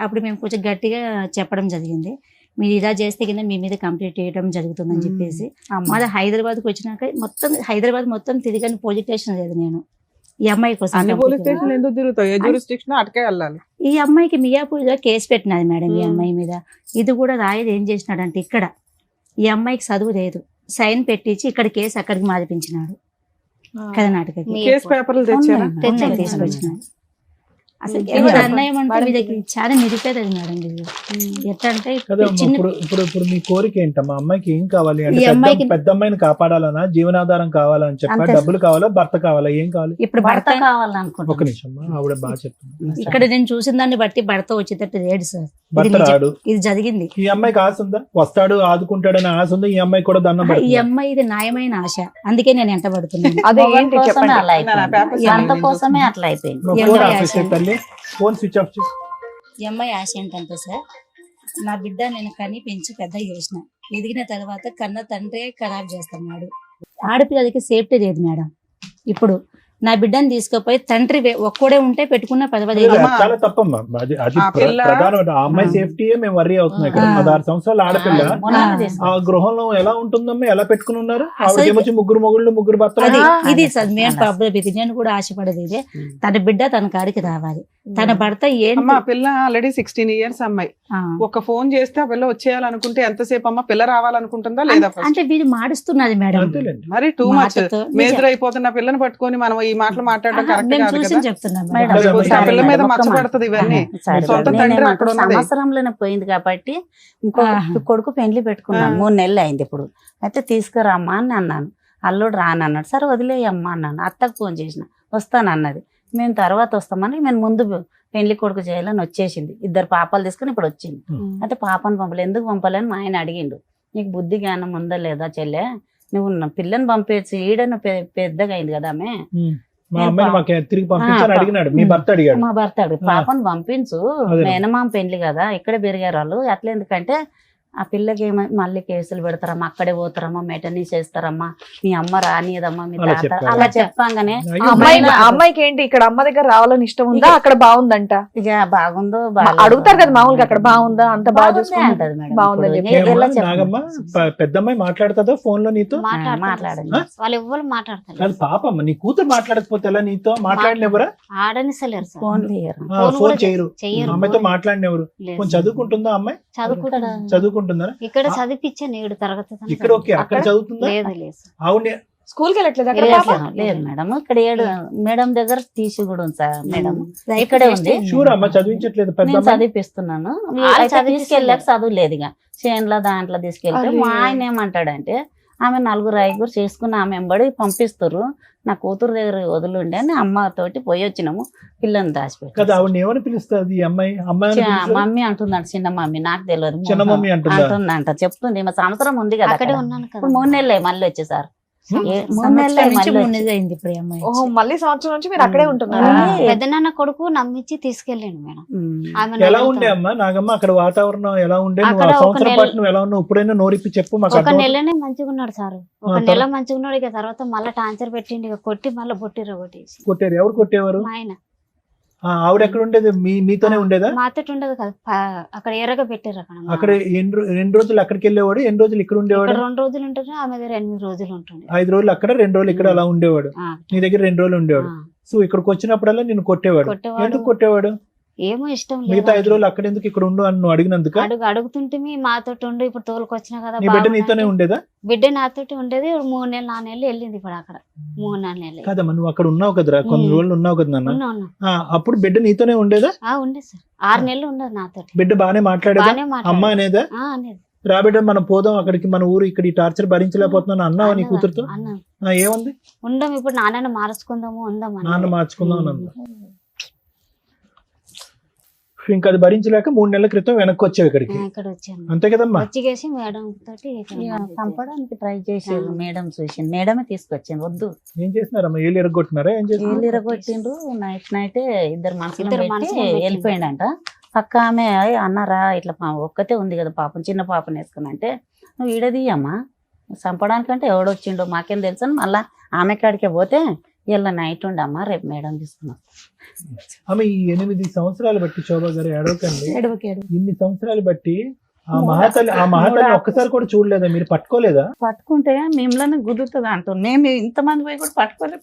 అప్పుడు మేము కొంచెం గట్టిగా చెప్పడం జరిగింది, మీరు ఇలా చేస్తే కింద మీ మీద కంప్లీట్ చేయడం జరుగుతుందని చెప్పేసి. మళ్ళీ హైదరాబాద్కి వచ్చినాక హైదరాబాద్ మొత్తం తిరిగాను, పోలీస్ స్టేషన్ లేదు నేను ఈ అమ్మాయి కోసం. అన్ని పోలీస్ స్టేషన్ ఎందుకు తిరుగుతావు? ఏ జ్యూరిస్డిక్షన్ అటుకే వెళ్ళాలి. ఈ అమ్మాయికి మియాపూర్లో కేసు పెట్టినది మేడం ఈ అమ్మాయి మీద. ఇది కూడా రాయలు ఏం చేసినాడంటే ఇక్కడ ఈ అమ్మాయికి చదువు లేదు, సైన్ పెట్టించి ఇక్కడ కేసు అక్కడికి మారిపించినాడు కర్ణాటకకి. కేసు పేపర్లు తెచ్చారా? తీసుకొచ్చినాడు. అసలు అన్యాయం అంటే వీళ్ళకి చాలా నిరుపేదది మేడం వీళ్ళు. ఎట్లా అంటే చిన్న ఇప్పుడు మీ కోరిక ఏంటమ్మా? అమ్మాయికి ఏం కావాలి అంటే ఈ అమ్మాయికి పెద్ద అమ్మాయిని కాపాడాలనా, జీవనాధారం కావాలని చెప్పా, అంతే. డబ్బులు కావాలా, భర్త కావాలా, ఏం కావాలి? ఇప్పుడు భర్త భర్త కావాలనుకుంటున్నాను. ఒక నిమిషం అమ్మా, ఆవిడ బాగా చెప్తుంది. ఇక్కడ నేను చూసిన దాన్ని బట్టి భర్త వచ్చేటట్టు లేడు సార్. ఇది భర్త నిజం. రాడు. ఇది జరిగింది. ఈ అమ్మాయికి ఆశ ఉందా? వస్తాడు ఆదుకుంటాడని ఆశ ఉందా? ఈ అమ్మాయి కూడా దండం ఈ పెడుతుందా? అమ్మాయి ఇది న్యాయమైన ఆశ, అందుకే నేను ఎంట పడుతున్నాను. అదే మొగన్ ఏంటి కోసమే చెప్పండి. అలా అయిపోయింది. పేపర్స్ భర్త అన్ని కోసమే అట్లా అయిపోయింది. నువ్వు ఈ ఫోన్ అమ్మాయి ఆఫ్ చేసే ఆశ. తల్లి, ఫోన్ స్విచ్ ఆఫ్ చేసి. ఈ అమ్మాయి ఆశ ఏంటంటే సార్, నా బిడ్డ నేను కని పెంచి పెద్ద చేసిన, ఎదిగిన తర్వాత కన్న తండ్రే ఖరాబ్ చేస్తున్నాడు. ఆడపిల్లలకి సేఫ్టీ లేదు మేడం. ఇప్పుడు నా బిడ్డని తీసుకుపోయి తండ్రి ఒక్కడే ఉంటే పెట్టుకున్న పర్వాలేదు. అది చాలా తప్పమ్మా. అది ఆ పిల్ల- ప్రధానమైన ఆ అమ్మాయి సేఫ్టీయే మేము వర్రీ అవుతున్నాం ఇక్కడ. 16 సంవత్సరాల ఆడపిల్ల మొన్న ఆ. తీసుకున్నాం. ఆ గృహంలో ఎలా ఉంటుందమ్మా? ఎలా పెట్టుకుని ఉన్నారు? అసలు ఆవిడకి ఏమొచ్చి 3 మొగుళ్ళు 3 భర్తలు. అది ఇది అదే సార్ మెయిన్ అలా. ప్రాబ్లం. ఇది నేను కూడా ఆశపడేది ఇదే, తన బిడ్డ తన కాడికి రావాలి. తన భర్త ఏంటి అమ్మా పిల్ల ఆల్రెడీ 16 years అమ్మాయి. ఆ. ఒక ఫోన్ చేస్తే ఆ పిల్ల వచ్చేయాలనుకుంటే ఎంతసేపు అమ్మా? పిల్ల రావాలనుకుంటుందా లేదా? first? అంటే వీళ్ళు మాడుస్తున్నది మేడం. అంతేలేండి. మరి టూ మచ్ మాటతో మేజర్ అయిపోతున్న పిల్లని పట్టుకొని మనం ఈ మాటలు మాట్లాడడం కరెక్ట్ మేము కాదు చూసి కదా. చెప్తున్నాం మేడం, మేడం. రేపు ఆ పిల్ల మీద ఒక్క మచ్చ మాట. పడుతుంది ఇవన్నీ. సరే, సొంత నేనేమంటా, తండ్రి అక్కడ ఉన్నది. సంవత్సరంలోనే పోయింది కాబట్టి ఇంకో ఆహా. కొడుకు పెళ్లి పెట్టుకున్నాను. 3 నెలలు అయింది ఇప్పుడు. అయితే తీసుకురామ్మా అని అన్నాను. అల్లుడు రానన్నాడు. సరే వదిలేయమ్మా అన్నాను. అత్తకు ఫోన్ చేసిన, వస్తానన్నది. మేము తర్వాత వస్తామని మేము ముందు పెళ్లి కొడుకు చేయాలని వచ్చేసింది. 2 పాపాలు తీసుకుని ఇప్పుడు వచ్చింది. అయితే పాపను పంపలే, ఎందుకు పంపలేని మా ఆయన అడిగిండు. నీకు బుద్ధి జ్ఞానం ఉందా లేదా చెల్లె, నువ్వు పిల్లని పంపేసి ఈడను పెద్దగా అయింది కదా ఆమె. మా అమ్మాయిని మాకు తిరిగి పంపించాలని అడిగినాడు. మీ భర్త అడిగాడు. మా భర్త అడుగు పాపను పంపించు, అదే. మేనమామ పెళ్లి కదా, ఇక్కడే పెరిగారు వాళ్ళు. అట్లా ఎందుకంటే ఆ పిల్లకి మళ్ళీ కేసులు పెడతారమ్మా, అక్కడే పోతారమ్మా, మెటర్నీ చేస్తారమ్మా, మీ అమ్మ రానియదమ్మా, మీ అలా తాత చెప్పారు. అలా చెప్పంగానే అయ్యో, అమ్మాయికి ఏంటి ఇక్కడ అమ్మ దగ్గర రావాలని ఇష్టం ఉందా, అక్కడ బాగుందంట? ఇక బాగుందో అడుగుతారు కదా మామూలుగా, అక్కడ బాగుందా, అంత బాగా చూసుకుంటా అంటది మేడం. బాగుందని ఇప్పుడు చెప్పి. ఎలా ఏమ్మా, చెప్పను? నాగమ్మ పెద్దమ్మాయి మాట్లాడుతుందా ఫోన్ లో నీతో? మాట్లాడండి. వాళ్ళు ఎవ్వరు మాట్లాడతారు. కాదు పాపమ్మ, నీ కూతురు మాట్లాడకపోతే ఎలా నీతో? మాట్లాడినెవరా? ఆడనిసలేరు సార్. ఫోన్ తీయరు. ఫోన్ ఫోన్ కూడా చేయరు. చెయ్యరు. అమ్మాయితో మాట్లాడినెవరు? లేదు. కొంచెం చదువుకుంటుందా అమ్మాయి? చదువుకుంటా. చదువుకుంటుందా? ఇక్కడ చదివించాను 7 తరగతి దాకా. ఇక్కడ ఓకే, అక్కడ అక్కడ చదువుతుందా? లేదు లేదు సార్. అవునే. స్కూల్కి వెళ్ళట్లేదు అక్కడ లేదు, పాప? లేదు మేడం. ఇక్కడ 7 మేడం దగ్గర తీసి కూడా ఉంది సార్ మేడం. రైట్ ఇక్కడే ఉంది. షూర్ అమ్మ చదివించట్లేదు పెద్ద నేను అమ్మాయి? చదివిపిస్తున్నాను. వాళ్ళు అయితే చదివిపిస్తున్నారు. తీసుకెళ్ళాక చదువు లేదు ఇక చేన్ల దాంట్లో తీసుకెళ్తే అరే. మా ఆయన ఏమంటాడంటే, ఆమె 4 చేసుకుని ఆమె ఎంబడి పంపిస్తారు, నా కూతురు దగ్గర వదిలిండి అని అమ్మతోటి పోయి వచ్చినాము. పిల్లని కదా దాచిపెట్టి ఆవిడ ఏమని పిలుస్తుంది ఈ అమ్మాయి? అమ్మాయి అని పిలుస్తుందా? మమ్మీ అంటున్నాడు. చిన్న మమ్మీ నాకు తెలియదు. చిన్న మమ్మీ అంటుందా? అంటుందంట, చెప్తుంది. మా సంవత్సరం ఉంది కదా అక్కడే అక్కడ. ఉన్నాను కదా. ఇప్పుడు 3 నెలలు మళ్ళీ వచ్చేసారు. 3 సంవత్సరం నెలలు నుంచి మళ్ళీ 3 వచ్చి. నెలలు అయింది ఇప్పుడు ఈ అమ్మాయి. ఓహో, మళ్ళీ సంవత్సరం నుంచి మీరు అక్కడే ఉంటున్నారా? ఉంది. పెద్దనాన్న కొడుకు నమ్మించి తీసుకెళ్ళాను మేడం. ఉమ్. ఆమె ఎలా ఉండే అమ్మా నాగమ్మ అక్కడ వాతావరణం ఎలా ఉండే? నువ్వు అక్కడ ఆ ఒక సంవత్సరం నెల- పాటు నువ్వు ఎలా ఉన్నావు? ఇప్పుడైనా నోరిప్పి చెప్పు మాకు ఒక అర్థం. నెలనే మంచిగా ఉన్నాడు సార్. ఒక ఆ, నెల మంచిగా ఉన్నాడు. ఇక తర్వాత మళ్ళీ టార్చర్ పెట్టిండి, ఇక కొట్టి మళ్ళీ బొట్టిర కొట్టేసి. కొట్టారు? ఎవరు కొట్టేవారు? మా ఆయన ఆవిడ ఎక్కడ ఉండేది? మీతోనే ఉండేదా? మాతో ఉండదు కదా, అక్కడ ఎర్రగా పెట్టారు. అక్కడ అక్కడ రెండు రోజులు అక్కడికి వెళ్ళేవాడు, ఎన్ని రోజులు ఇక్కడ ఉండేవాడు? ఇక్కడ 2 రోజులు ఉంటుండే, ఆమె దగ్గర 8 రోజులు ఉంటుండే. 5 రోజులు అక్కడ, 2 రోజులు ఇక్కడ అలా ఉండేవాడు. ఆ, నీ దగ్గర 2 రోజులు ఉండేవాడు. ఆ, సో ఇక్కడికి వచ్చినప్పుడల్లా నిన్ను కొట్టేవాడు. కొట్టేవాడు. ఎందుకు కొట్టేవాడు? ఏమో ఇష్టం మిగతా 5 లేదు రోజులు అక్కడ ఎందుకు ఇక్కడ ఉండు అని నువ్వు అడిగినందుక? అడుగుతుంటే మాతో ఉండు, ఇప్పుడు తోలుకొచ్చినా కదా నీ బిడ్డ బాగుంది నీతోనే అంటే, ఉండేదా? బిడ్డ నాతోటి ఉండేది 3 నెలలు 4 నెలలు వెళ్ళింది ఇప్పుడు అక్కడ 3-4 నెలలు కాదమ్మా, నువ్వు అక్కడ ఉన్నావు కదరా, కొన్ని రోజులు ఉన్నావు కదా నాన్న. ఉన్నా అప్పుడు బిడ్డ నీతోనే ఉండేదా? ఉండేది సార్ 6 నెలలు ఉండదు నాతోటి. బిడ్డ బానే మాట్లాడేదా? బాగానే అమ్మ మాట్లాడేది. అనేదా? అనేది రా బిడ్డ మనం పోదాం అక్కడికి, మన ఊరు, ఇక్కడ ఈ టార్చర్ భరించలేకపోతున్నాను అన్నావా నీ కూతురుతో? అన్నాను ఏముంది? ఉండం ఇప్పుడు నాన్నని మార్చుకుందాము ఉందాం నాన్న మార్చుకుందాం అని అందా. ఇంకా అది భరించలేక 3 నెలల క్రితం వెనక్కి వచ్చావు ఇక్కడికి, ఇక్కడ వచ్చాను. అంతే కదమ్మా? వచ్చిగేసి మేడం తోటి ఇక్కడ చంపడానికి ట్రై చేసారు. మేడం చూసింది, మేడమే తీసుకొచ్చింది. వద్దు ఏం చేసినారమ్మా? ఏళ్ళు ఎరగొట్టినారా? ఏం చేసినారు? ఏళ్ళు ఇరగొట్టిండ్రు. నైట్ ఇద్దరు మనుషులు మనుషులను పెట్టి వెళ్ళిపోయిండంట. పక్క ఆమె అన్నారా ఇట్లా ఒక్కతే ఉంది కదా పాపం, చిన్న పాపని వేసుకుని అంటే, నువ్వు ఈడదీయమ్మా, చంపడానికంటే ఎవడొచ్చిండో మాకేం తెలుసు అని మళ్ళా ఆమె కాడికే పోతే ఇలా నైట్ ఉండమ్మా రేపు మేడం తీసుకున్నాం. ఆమె ఈ 8 సంవత్సరాలు బట్టి, శోభా గారు ఏడవకండి, ఏడవకేడు ఇన్ని సంవత్సరాలు బట్టి ఆ మహాతల్లి ఒక్కసారి కూడా చూడలేదా? మీరు పట్టుకోలేదా? పట్టుకుంటే మిమ్మల్ని గుర్తుంది అంటాం. మేము ఇంతమంది పోయి కూడా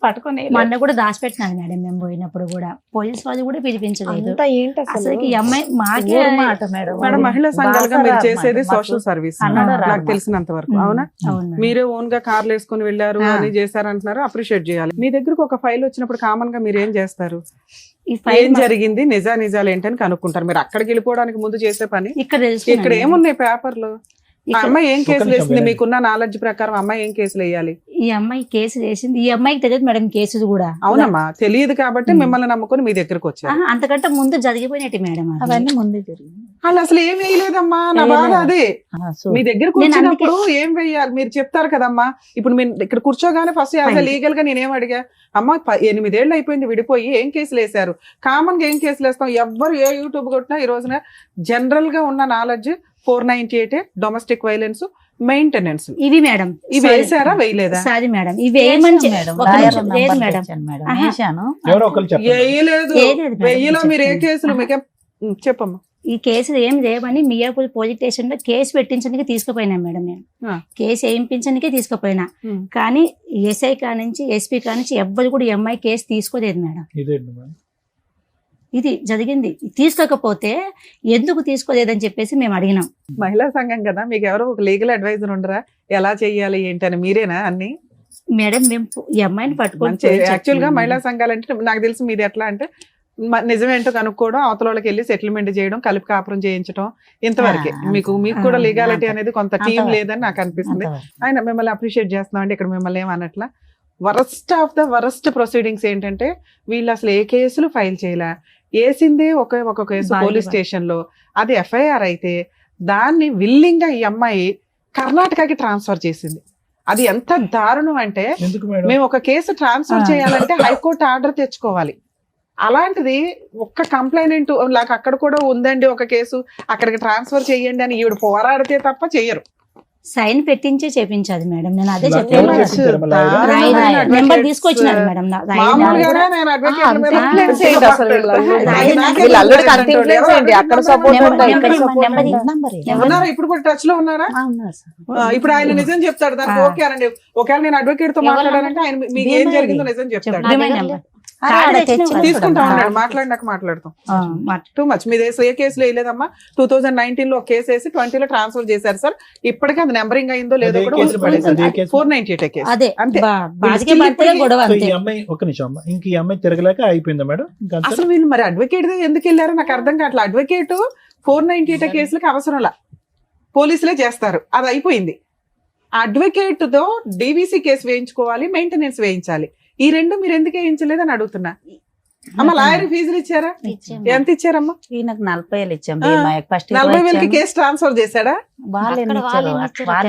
పట్టుకొని మా అన్న కూడా దాచిపెట్టినాడు మేడం. మేము పోయినప్పుడు కూడా పోలీస్ వాళ్ళు కూడా పిలిపించలేదు. అంతా ఏంటి అసలు ఈ అమ్మాయి మాకే ఊరు మాట మేడం. మేడం మహిళా సంఘాలుగా మీరు బాగా చేసేది మాకు సోషల్ సర్వీస్ కన్నడ రాదు నాకు తెలిసినంత వరకు. అవునా? అవును మేడం. మీరే ఓన్ గా కార్లు వేసుకుని వెళ్ళారు అని చేశారంటున్నారు, అప్రిషియేట్ చేయాలి. మీ దగ్గరకు ఒక ఫైల్ వచ్చినప్పుడు కామన్ గా మీరు ఏం చేస్తారు? ఈ ఫైల్ ఏం జరిగింది, నిజాలు ఏంటని కనుక్కుంటారు. మీరు అక్కడికి వెళ్ళిపోవడానికి ముందు చేసే పని ఇక్కడ ఇక్కడ తెలుసుకున్నాను. ఏమున్నాయి పేపర్లు? ఆ ఇక్కడ అమ్మాయి ఏం కేసులు నిమిషం వేసింది? వినండి. మీకున్న నాలెడ్జ్ ప్రకారం అమ్మాయి ఏం కేసులు వేయాలి? ఈ అమ్మాయి కేసు వేసింది. ఈ అమ్మాయికి తెలియదు మేడం కేసు కూడా. అవునమ్మా, తెలియదు కాబట్టి మిమ్మల్ని నమ్ముకొని మీ దగ్గరకు వచ్చారు. ఆహా, అంతకంటే ముందు జరిగిపోయినట్టు మేడం అది. అవన్నీ ముందే జరిగింది. వాళ్ళు అసలు ఏం వేయలేదమ్మా, నా బాధ అదే. మీ దగ్గరకు నేను వచ్చినప్పుడు ఏం వెయ్యాలి మీరు చెప్తారు కదమ్మా. ఇప్పుడు మీరు ఇక్కడ కూర్చోగానే ఫస్ట్ లీగల్ గా నేనేం అడిగా, అమ్మా 8 ఏళ్ళు అయిపోయింది విడిపోయి, ఏం కేసులు వేశారు? కామన్ గా ఏం కేసులు వేస్తాం? ఎవ్వరు ఏ యూట్యూబ్ కొట్టినా ఈ రోజున జనరల్ గా ఉన్న నాలెడ్జ్ 498 డొమెస్టిక్ వైలెన్స్, మెయింటెనెన్స్. ఇవి మేడం ఇవి వేసారా వేయలేదా? సారీ మేడం ఇవి వేయమని మేడం ఒక లాయర్ నిమిషం, నంబర్ లేదు మేడం. తెచ్చాను మేడం. ఆహా. వేశాను. ఎవరో ఒకరు చెప్పండి. వేయలేదు. వేయలేదు మేడం, వెయ్యిలో మీరు ఏ చెప్తాను. కేసులు ఆహా. మీకే చెప్పమ్మా. ఈ కేసు ఏం చేయమని మియాపూర్ పోలీస్ స్టేషన్ లో కేసు పెట్టించడానికి తీసుకుపోయినా మేడం. నేను ఆ. కేసు వేయించడానికే తీసుకుపోయినా, ఉమ్. కానీ ఎస్ఐ కానించి ఎస్పీ కానించి ఎవ్వరు కూడా ఈ అమ్మాయి కేసు తీసుకోలేదు మేడం. ఇదేంటి మేడం? ఇది జరిగింది. తీసుకోకపోతే ఎందుకు తీసుకోలేదని చెప్పేసి మేము అడిగినాం. మహిళా సంఘం కదా, మీకు ఎవరో ఒక లీగల్ అడ్వైజర్ ఉండరా? ఎలా చెయ్యాలి ఏంటని మీరేనా అన్ని? మేడం మేము ఈ అమ్మాయిని పట్టుకొని యాక్చువల్ గా మహిళా సంఘాలు అంటే నాకు తెలిసి మీది ఎట్లా అంటే నిజమేంటో కనుక్కోవడం, అవతల వాళ్ళకి వెళ్ళి సెటిల్మెంట్ చేయడం, కలిపి కాపురం చేయించడం, ఇంతవరకే. మీకు కూడా లీగాలిటీ అనేది కొంత టీం లేదని నాకు అనిపిస్తుంది. ఆయన మిమ్మల్ని అప్రిషియేట్ చేస్తున్నాం అండి. ఇక్కడ మిమ్మల్ని ఏమన్నట్లా worst of the worst proceedings ఏంటంటే వీళ్ళు అసలు ఏ కేసులు ఫైల్ చేయలే, వేసిందే ఒక కేసు పోలీస్ స్టేషన్ లో, అది ఎఫ్ఐఆర్ అయితే దాన్ని విల్లింగ్ గా ఈ అమ్మాయి కర్ణాటకకి ట్రాన్స్ఫర్ చేసింది. అది ఎంత దారుణం అంటే, ఎందుకు మేడం? మేము ఒక కేసు ట్రాన్స్ఫర్ చేయాలంటే హైకోర్టు ఆర్డర్ తెచ్చుకోవాలి. అలాంటిది ఒక్క కంప్లైనెంట్ నాకు అక్కడ కూడా ఉందండి ఒక కేసు, అక్కడికి ట్రాన్స్ఫర్ చేయండి అని ఈవిడ పోరాడితే తప్ప చెయ్యరు. సైన్ పెట్టించి చేపించాలి మేడం. నేను అదే ఎవరు చెప్పాను. చేపించారు మళ్ళీ ఆయన? దారుణమైన నెంబర్ advocates, తీసుకొచ్చినారు మేడం. మామూలుగానే నేను advocate ల మీద influence ఏంటి అసలు వీళ్ళందరూ? నాకే వీళ్ళు అల్లుడికి అంత తెలియదు. influence ఏంటి? అక్కడ support నెంబర్ ఉంటాయి, ఇక్కడ నెంబర్ support నెంబర్ ఉంటాయి. నంబర్ ఉన్నారా ఇప్పుడు కూడా టచ్ లో ఉన్నారా? ఇప్పుడు ఆయన నిజం చెప్తాడు దానికి. ఓకే అనండి, ఒకవేళ నేను అడ్వకేట్ తో మాట్లాడానంటే ఆయన మీకు ఏం జరిగిందో నిజం చెప్తాడు. నా దగ్గర నెంబర్. తీసుకుంటా ఉన్నాడు, మాట్లాడినాక మాట్లాడతాం. Too much. మీద ఏ కేసులో వేయలేదమ్మా. 2019 లో ఒక కేసు వేసి 20 లో ట్రాన్స్ఫర్ చేశారు సార్. ఇప్పటికీ అది నెంబరింగ్ అయిందో లేదో అదే కూడా కేసు పడేసి, అదే కేసు. 498 కేసు. అదే అంతే. బాధికే పడితే గొడవ సో అంతే. ఈ అమ్మాయి ఒక్క నిమిషం అమ్మ, ఇంక ఈ అమ్మాయి తిరగలేక అయిపోయిందా మేడం? ఇంకా అంతే? అసలు వీళ్ళు మరి అడ్వకేట్ ఎందుకు వెళ్ళారో నాకు అర్థం కావట్లేదు. అడ్వకేట్ 498 కేసులకు అవసరంలా, పోలీసులే చేస్తారు, అది అయిపోయింది. అడ్వకేట్ తో డీవీసీ కేసు వేయించుకోవాలి, మెయింటెనెన్స్ వేయించాలి. ఈ రెండు మీరు ఎందుకు వేయించలేదని అడుగుతున్నా. అమ్మ లాయర్ ఫీజులు ఇచ్చారా? ఎంత ఇచ్చారమ్మా? ఈయనకు 40,000 ఇచ్చాం. 40,000 కేసు ట్రాన్స్ఫర్ చేశాడా? వాళ్ళు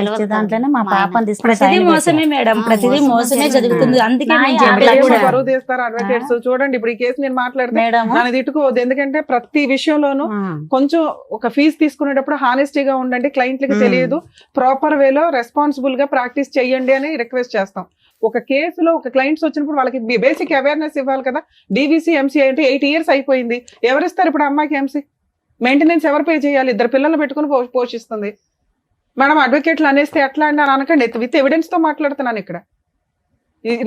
ఇచ్చే దాంట్లోనే మా పాపని తీసుకుని ప్రతిదీ sign మోసమే మేడం, ప్రతిదీ మోసమే జరుగుతుంది. అందుకే మేము నా చెప్పలా ఏమో కూడా. బరువు తీస్తారు అడ్వకేట్స్. చూడండి ఇప్పుడు ఈ కేసు నేను మాట్లాడితే మేడం నన్ను తిట్టుకోవద్దు, ఎందుకంటే ప్రతి విషయంలోనూ కొంచెం ఒక ఫీజు తీసుకునేటప్పుడు హానెస్టీగా ఉండండి, క్లయింట్లకి తెలియదు, ప్రాపర్ వేలో రెస్పాన్సిబుల్ గా ప్రాక్టీస్ చెయ్యండి అని రిక్వెస్ట్ చేస్తాం. ఒక కేసులో ఒక క్లయింట్స్ వచ్చినప్పుడు వాళ్ళకి బేసిక్ అవేర్నెస్ ఇవ్వాలి కదా. డీవీసీ ఎంసీ అంటే 8 years అయిపోయింది, ఎవరిస్తారు ఇప్పుడు అమ్మాయికి ఎంసీ? మెయింటెనెన్స్ ఎవరు పే చేయాలి? 2 పిల్లలు పెట్టుకుని పోషిస్తుంది. మేడం అడ్వకేట్లు అనేస్తే ఎట్లా అండి అని అనకండి, విత్ ఎవిడెన్స్ తో మాట్లాడుతున్నాను ఇక్కడ.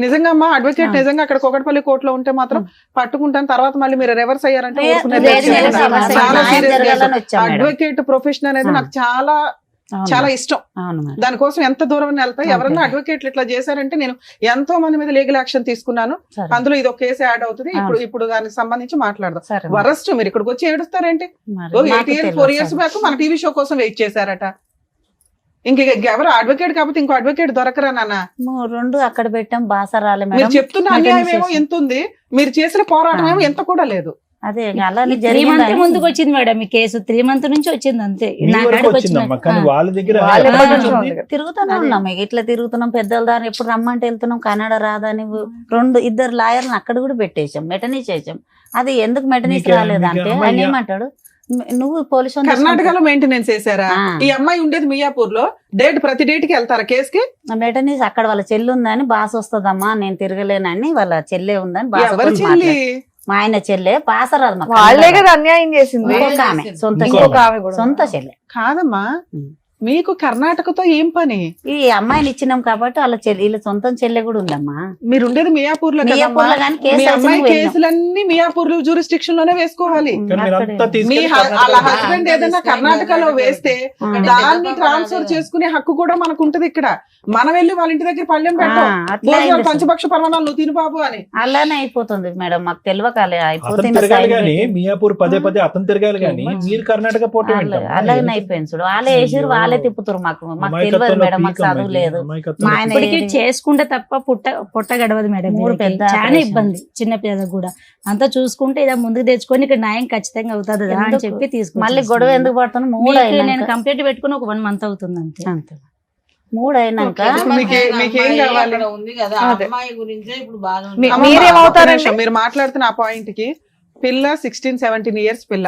నిజంగా అమ్మా అడ్వకేట్ ఆ. నిజంగా అక్కడ కోకటపల్లి కోర్టులో ఉంటే మాత్రం పట్టుకుంటాను, తర్వాత మళ్ళీ మీరు రివర్స్ అయ్యారంటే ఊరుకునేది లేదు, లేదు. లేదు, సమస్య చాలా న్యాయం serious జరగాలని case. వచ్చాం మేడం. అడ్వకేట్ ప్రొఫెషన్ అనేది ఆ. నాకు చాలా అవును చాలా మేడం. ఇష్టం. అవును మేడం. దానికోసం ఎంత దూరం వెళ్తా, ఓకే. ఎవరన్నా అడ్వకేట్లు ఇట్లా చేశారంటే నేను ఎంతో మంది మీద లీగల్ యాక్షన్ తీసుకున్నాను. సరే. అందులో ఇది ఒక కేసు యాడ్ అవుతుంది. ఇప్పుడు అవును. ఇప్పుడు దానికి సంబంధించి మాట్లాడదాం. సరే మేడం. వరస్ట్ మీరు ఇక్కడికి వచ్చి ఏడుస్తారేంటి? మరి మాకు 4 తెలియదు ఇయర్స్ సార్. బ్యాక్ మన టీవీ షో కోసం వెయిట్ చేశారట. ఎవరు అడ్వకేట్ కాకపోతే ఇంకో అడ్వకేట్ దొరకరా నాన్న? రెండు అక్కడ పెట్టాం, బాసరాలే మీరు మేడం. చెప్తున్న అన్యాయం ఏమో ఎంత ఉంది, మీరు చేసిన పోరాటం ఏమో ఎంత కూడా లేదు. అదే అలానే 3 మంత్ జరిగింది. ముందుకు వచ్చింది మేడం ఈ కేసు. 3 మంత్ నుంచి వచ్చింది అంతే. మీ నా వరకు కాడికి వచ్చిందమ్మా, కానీ వచ్చిన- వాళ్ళ దగ్గర వాళ్ళ ఎప్పటి దగ్గర నుంచి నుంచి ఉంది? ఉంది. తిరుగుతూనే అదే. ఉన్నాం ఇక ఇట్లా తిరుగుతున్నాం. పెద్దల దారి ఎప్పుడు రమ్మంటే వెళ్తున్నాం. కన్నడ రాదని 2 లాయర్లను అక్కడ కూడా పెట్టేశాం, మెటనీస్ చేసాం. అది ఎందుకు మెటనీస్ మీకే- రాలేదంటే మీకే ఆయన అమ్మాయి- ఏమంటాడు, నువ్వు పోలీసు కర్ణాటకలో మెయింటెనెన్స్ చేశారా? ఈ అమ్మాయి ఉండేది మియాపూర్ లో. ప్రతి డేట్ కి వెళ్తారా కేసుకి? మెటనీస్ అక్కడ వాళ్ళ చెల్లి ఉందని, బాస్ వస్తుందమ్మా నేను తిరగలేనని, వాళ్ళ చెల్లె ఉందని బాస్ ఎవరి తోటి చెల్లి? మాట్లాడు. మా ఆయన చెల్లె బాసరాదు మాకు. వాళ్ళే కదా అన్యాయం చేసింది. ఇంకొక ఆమె, సొంత ఇంకొక చెల్లె. ఆమె కూడా. సొంత చెల్లె. కాదమ్మా, ఉం. మీకు కర్ణాటకతో ఏం పని? ఈ అమ్మాయిని ఇచ్చినాం కాబట్టి వాళ్ళ చెల్లి, వీళ్ళ సొంతం చెల్లె కూడా ఉందమ్మా. మీరు ఉండేది మియాపూర్ లో కదమ్మా. మియాపూర్లో కానీ కేసు మీ అమ్మాయి వేసినాం, వెళ్ళాం. కేసులన్నీ మియాపూర్ జ్యూరిస్డిక్షన్ లోనే వేసుకోవాలి. కానీ మీరంతా మీ తీసుకెళ్ళి వాళ్ళ కర్ణాటకలో హస్బెండ్ ఏదైనా కర్ణాటకలో వేస్తే దాన్ని ట్రాన్స్ఫర్ చేసుకునే హక్కు కూడా మనకు ఉంటది ఇక్కడ. మనం వెళ్ళి వాళ్ళ ఇంటి దగ్గర పళ్ళెం పెట్టాం, అట్లా అయింది సార్. పంచపక్ష పర్వణాలు నువ్వు తిను బాబు అని. అలానే అయిపోతుంది మేడం, మాకు తెలియకాలే అతను అయిపోతుంది. తిరగాలి గానీ, మియాపూర్ పదే అతను తిరగాలి గానీ మీరు కర్ణాటక పోవటం ఏంటమ్మా? అలాగనే అయిపోయింది చూడు. వాళ్ళే వేసిరు, వాళ్ళే తిప్పుతారు. మాకు తెలియదు మేడం, మాకు చదువు లేదు. మా ఆయన ఇప్పటికీ చేసుకుంటే తప్ప పొట్ట గడవదు మేడం. 3 వీళ్ళకి పెద్ద చాలా ఆపరేషన్. ఇబ్బంది చిన్న పిల్లలకు కూడా. అంతా చూసుకుంటే ఇలా ముందుకు తెచ్చుకొని ఇక్కడ న్యాయం ఖచ్చితంగా అవుతుంది అని ఎందుకు? చెప్పి తీసుకుని మళ్ళీ గొడవ ఎందుకు పడుతున్నా? 3 నేను అయినాక కంప్లీట్ పెట్టుకుని ఒక 1 మంత్ అవుతుంది అంతే. అంతే. 3 అయినాక మీకేం కావాలి? అదే. అమ్మమ్మ, మీరేమవుతారండి? ఒక్క నిమిషం, మీరు మాట్లాడుతున్న ఆ పాయింట్ కి పిల్ల 16-17 ఇయర్స్ పిల్ల.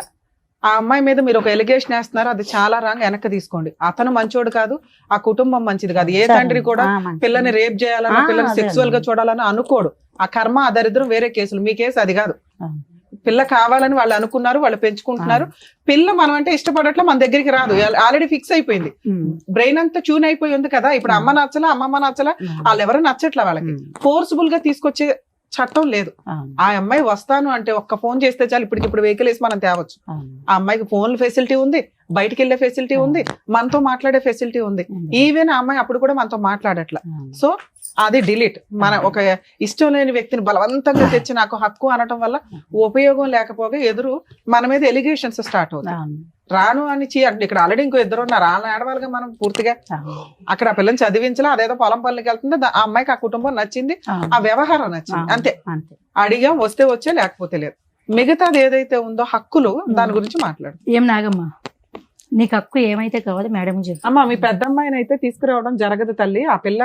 ఆ అమ్మాయి మీద మీరు ఒక ఎలిగేషన్ వేస్తున్నారు, అది చాలా రాంగ్. వెనక్కి తీసుకోండి. అతను మంచోడు కాదు, ఆ కుటుంబం మంచిది కాదు. ఏ తండ్రి కూడా పిల్లని రేప్ చేయాలన్నా, పిల్లని అదే సెక్సువల్ గా చూడాలని అనుకోడు. ఆ కర్మ, ఆ దరిద్రం వేరే కేసులు. మీ కేసు అది కాదు. ఆ. పిల్ల కావాలని వాళ్ళు అనుకున్నారు, వాళ్ళు పెంచుకుంటున్నారు. పిల్ల మనం అంటే ఇష్టపడట్లా, మన దగ్గరికి రాదు, ఆల్రెడీ ఫిక్స్ అయిపోయింది. బ్రెయిన్ అంతా ట్యూన్ అయిపోయి ఉంది కదా. ఇప్పుడు అమ్మ నచ్చలా, అమ్మమ్మ నచ్చలా, వాళ్ళు ఎవరు నచ్చట్లా. వాళ్ళకి ఫోర్స్ఫుల్ గా తీసుకొచ్చే చట్టం లేదు. ఆ అమ్మాయి వస్తాను అంటే ఒక్క ఫోన్ చేస్తే చాలు, ఇప్పటికిప్పుడు వెహికల్ వేసి మనం తేవచ్చు. ఆ అమ్మాయికి ఫోన్ ఫెసిలిటీ ఉంది, బయటికి వెళ్లే ఫెసిలిటీ ఉంది, మనతో మాట్లాడే ఫెసిలిటీ ఉంది. ఈవెన్ ఆ అమ్మాయి అప్పుడు కూడా మనతో మాట్లాడట్లా. సో అది డిలీట్. మన ఒక ఇష్టం లేని వ్యక్తిని బలవంతంగా తెచ్చి నాకు హక్కు అనటం వల్ల ఉపయోగం లేకపోగా ఎదురు మన మీద ఎలిగేషన్స్ స్టార్ట్ అవుతాయి. రాను అని అంటే ఇక్కడ ఆల్రెడీ ఇంకో 2 ఉన్నారు, వాళ్ళని ఆడవాళ్ళగా మనం పూర్తిగా అక్కడ ఆ పిల్లని చదివించలా, అదేదో పొలం పనులకి వెళ్తుంది. ఆ అమ్మాయికి ఆ కుటుంబం నచ్చింది, ఆ వ్యవహారం నచ్చింది, అంతే. అడిగాం, వస్తే వచ్చే, లేకపోతే లేదు. మిగతాది ఏదైతే ఉందో హక్కులు, దాని గురించి మాట్లాడు. ఏం నాగమ్మ, నీకు హక్కు ఏమైతే కావాలి మేడం చెప్పు. అమ్మా, మీ పెద్ద అమ్మాయిని అయితే తీసుకురావడం జరగదు తల్లి. ఆ పిల్ల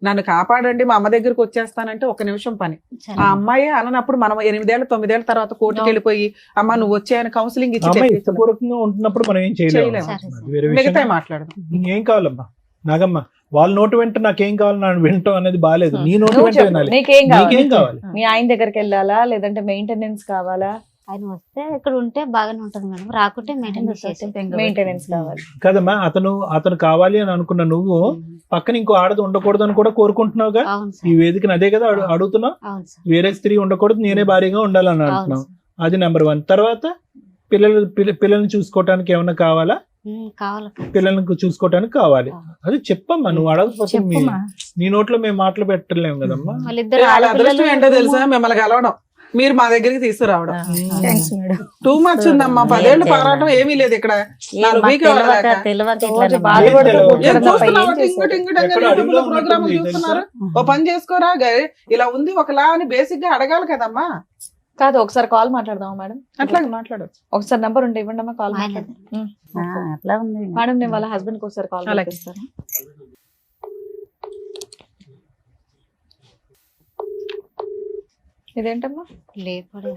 నన్ను కాపాడండి, మా అమ్మ దగ్గరకు వచ్చేస్తానంటే 1 నిమిషం పని. ఆ అమ్మాయి అనప్పుడు మనం 8-9 ఏళ్ల తర్వాత కోర్టుకి వెళ్ళిపోయి అమ్మ నువ్వు వచ్చాయని కౌన్సిలింగ్ ఇచ్చి అమ్మాయి ఇష్టపూర్వకంగా ఉంటున్నప్పుడు మనం ఏం చేయలేము. అది వేరే విషయం. మిగతా మాట్లాడదాం. ఏం కావాలమ్మా నాగమ్మ? వాళ్ళ నోటు వెంట నాకేం కావాలి నన్ను వింటాం అనేది బాగాలేదు. నీ నోటు నువ్వు వెంట చెప్పు, వినాలి. నీకేం నీకేం కావాలి? మీ ఆయన దగ్గరికి వెళ్ళాలా, లేదంటే మెయింటెనెన్స్ కావాలా? ఆయన వస్తే ఇక్కడ ఉంటే బాగానే ఉంటది మేడం, రాకుంటే మెయింటెనెన్స్ కావాలి కదమ్మా. అతను కావాలి అని అనుకున్న నువ్వు పక్కన ఇంకో ఆడది ఉండకూడదు అని కూడా కోరుకుంటున్నావుగా. అవును ఈ సార్, వేదికను అదే కదా అడుగుతున్నావు. అవును సార్, వేరే స్త్రీ ఉండకూడదు, నేనే భారీగా ఉండాలని అవును అంటున్నావు. సార్. అది నెంబర్ 1. తర్వాత పిల్లల్ని చూసుకోవటానికి ఏమన్నా కావాలా? కావాలి. పిల్లల్ని చూసుకోవటానికి కావాలి. అది చెప్పమ్మా, నువ్వు అడగకపోతే చెప్పుమా. నీ నోట్లో మేము మాటలు పెట్టలేము కదమ్మా. వాళ్ళిద్దరు వాళ్ళ అదృష్టం ఏంటో తెలుసా? మిమ్మల్ని కలవడం, మీరు మా దగ్గరికి తీసుకురావడం. Thanks madam. టూ మచ్ ఉందమ్మా. 10 ఏళ్ళు పోరాటం ఏమీ లేదు ఇక్కడ. 4 వీక్లు ప్రోగ్రామ్ చూస్తున్నారు. ఓ పని చేసుకోరా, ఇలా ఉంది ఒకలా అని బేసిక్ గా అడగాలి కదమ్మా. కాదు, ఒకసారి కాల్ మాట్లాడదామా మేడం? అట్లాగే మాట్లాడచ్చు. ఒకసారి నంబర్ ఉంటే ఇవ్వండి అమ్మా, కాల్ ఆయన అట్లా ఉంది మేడం. నేను వాళ్ళ హస్బెండ్ కి ఒకసారి కాల్ అలాగే. చేస్తాను. ఇదేంటమ్మా? లేపడే.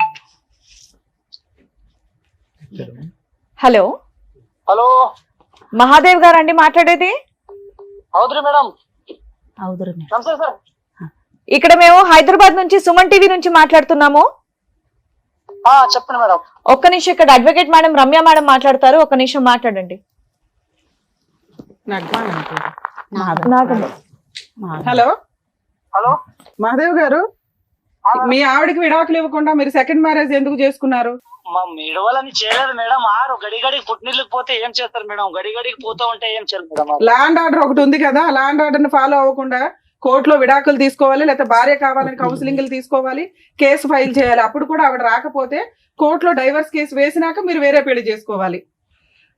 హలో, హలో, మహాదేవ్ గారు అండి మాట్లాడేది? అవుతురు మేడం. అవుదురు నమస్తే సార్. ఇక్కడ మేము హైదరాబాద్ నుంచి సుమన్ టీవీ నుంచి మాట్లాడుతున్నాము. చెప్పండి మేడం. ఒక్క నిమిషం, ఇక్కడ అడ్వకేట్ మేడం రమ్య మేడం మాట్లాడతారు, ఒక్క నిమిషం మాట్లాడండి. హలో, హలో మహాదేవ్ గారు, మీ ఆవిడకి విడాకులు ఇవ్వకుండా మీరు సెకండ్ మ్యారేజ్ ఎందుకు చేసుకున్నారు? మా మీడవాలని చేయలేదు మేడం. ఆరు గడిగడికి పుట్టినీళ్ళకి పోతే ఏం చేస్తారు మేడం? గడిగడికి పోతా ఉంటే ఏం చేయాలి మేడం? ల్యాండ్ ఆర్డర్ ఒకటి ఉంది కదా, ల్యాండ్ ఆర్డర్ ని ఫాలో అవ్వకుండా కోర్టులో విడాకులు తీసుకోవాలి, లేకపోతే భార్య కావాలని కౌన్సిలింగ్లు తీసుకోవాలి, కేసు ఫైల్ చేయాలి. అప్పుడు కూడా ఆవిడ రాకపోతే కోర్టులో డైవర్స్ కేసు వేసినాక మీరు వేరే పెళ్లి చేసుకోవాలి.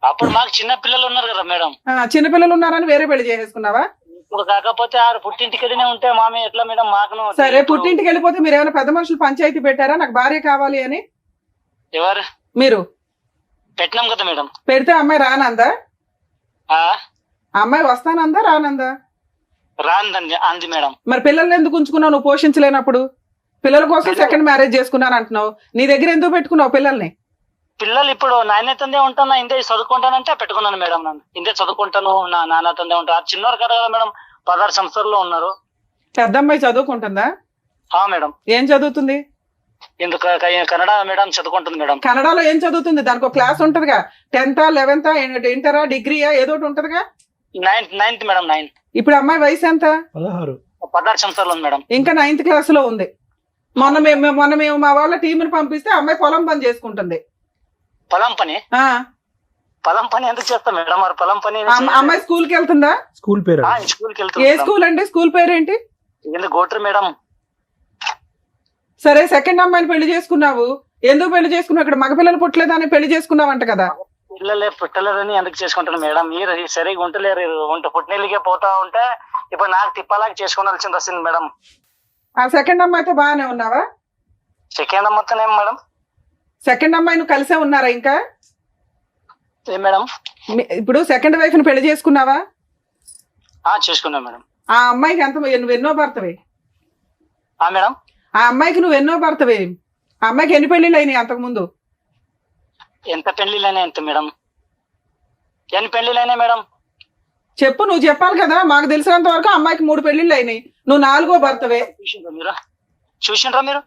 అప్పుడు మాకు చిన్న పిల్లలు ఉన్నారు కదా మేడం. చిన్నపిల్లలు ఉన్నారని వేరే పెళ్లి చేసేసుకున్నావా? ఇప్పుడు కాకపోతే ఆరు పుట్టింటికెళ్ళినే ఉంటే మామే ఎట్లా మేడం? మాకు సరే, పుట్టింటికి వెళ్ళిపోతే మీరు ఏమైనా పెద్ద మనుషులు పంచాయతీ పెట్టారా నాకు భార్య కావాలి అని? ఎవరు మీరు పెట్టినాం కదా మేడం. పెడితే అమ్మాయి రానందా? ఆ అమ్మాయి వస్తానందా రానందా? రాందండి అంది మేడం. మరి పిల్లల్ని ఎందుకు ఉంచుకున్నావు నువ్వు పోషించలేనప్పుడు? పిల్లల కోసం సెకండ్ మ్యారేజ్ చేసుకున్నాను అంటున్నావు, నీ దగ్గర ఎందుకు పెట్టుకున్నావు పిల్లల్ని? పిల్లలు ఇప్పుడు నాయనతందే ఉంటాను, ఇందే చదువుకుంటానంటే పెట్టుకున్నాను మేడం. నన్ను ఇందే చదువుకుంటాను, నా నాన్నతందే ఉంటాను. చిన్నవారు కదా మేడం, 16 సంవత్సరాల్లో ఉన్నారు. పెద్ద అమ్మాయి చదువుకుంటుందా? మేడం. ఏం చదువుతుంది? ఎందుకు కన్నడ మేడం చదువుకుంటుంది మేడం. కన్నడలో ఏం చదువుతుంది? దానికి ఒక క్లాస్ ఉంటదిగా, 10th 11th ఇంటరా డిగ్రీయా ఏదో ఒకటి ఉంటదిగా. 9th madam. 9. ఇప్పుడు అమ్మాయి వయసు ఎంత? 16 సంవత్సరాలు ఉంది మేడం. ఇంకా 9th క్లాస్ లో ఉంది. మొన్న మేము మా వాళ్ళ టీంని పంపిస్తే అమ్మాయి పొలం పని చేసుకుంటుంది. పొలం పని? పొలం పని ఎందుకు చేస్తాం మేడం? మరి పొలం పని అమ్మాయి స్కూల్ కి వెళ్తుందా? స్కూల్ పేరు? స్కూల్కి ఏ వెళ్తుంది. స్కూల్ అండి? స్కూల్ పేరేంటి? గోట్రి మేడం. సరే, సెకండ్ అమ్మాయిని పెళ్లి చేసుకున్నావు, ఎందుకు పెళ్లి చేసుకున్నావు? ఇక్కడ మగపిల్లలు పుట్టలేదని పెళ్లి చేసుకున్నావంట కదా. పిల్లలే పుట్టలేదని ఎందుకు చేసుకుంటాను మేడం? మీరు సరిగా ఉంటలేరు, పుట్టినీళ్ళకే పోతా ఉంటే ఇప్పుడు నాకు తిప్పలాగా చేసుకోవాల్సింది వస్తుంది మేడం. ఆ సెకండ్ అమ్మాయితో బాగానే ఉన్నావా? Second అమ్మతోనే madam. సెకండ్ అమ్మాయి నువ్వు కలిసే ఉన్నారా ఇంకా? ఏం మేడం? ఇప్పుడు సెకండ్ వైఫ్ ని పెళ్లి చేసుకున్నావా? చేసుకున్నా మేడం. ఆ అమ్మాయికి ఎంత నువ్వు ఎన్నో భర్తవే? మేడం. ఆ అమ్మాయికి నువ్వు ఎన్నో భర్తవే? ఆ అమ్మాయికి ఎన్ని పెళ్లిళ్ళు అయినాయి అంతకు ముందు? ఎంత పెళ్లిళ్ళైనా ఎంత మేడం? ఎన్ని పెళ్లిళ్ళైనా మేడం? చెప్పు, నువ్వు చెప్పాలి కదా. మాకు తెలిసినంత వరకు అమ్మాయికి 3 పెళ్లిళ్ళు అయినాయి, నువ్వు 4వ భర్తవే. చూసిండ్రా మీరు?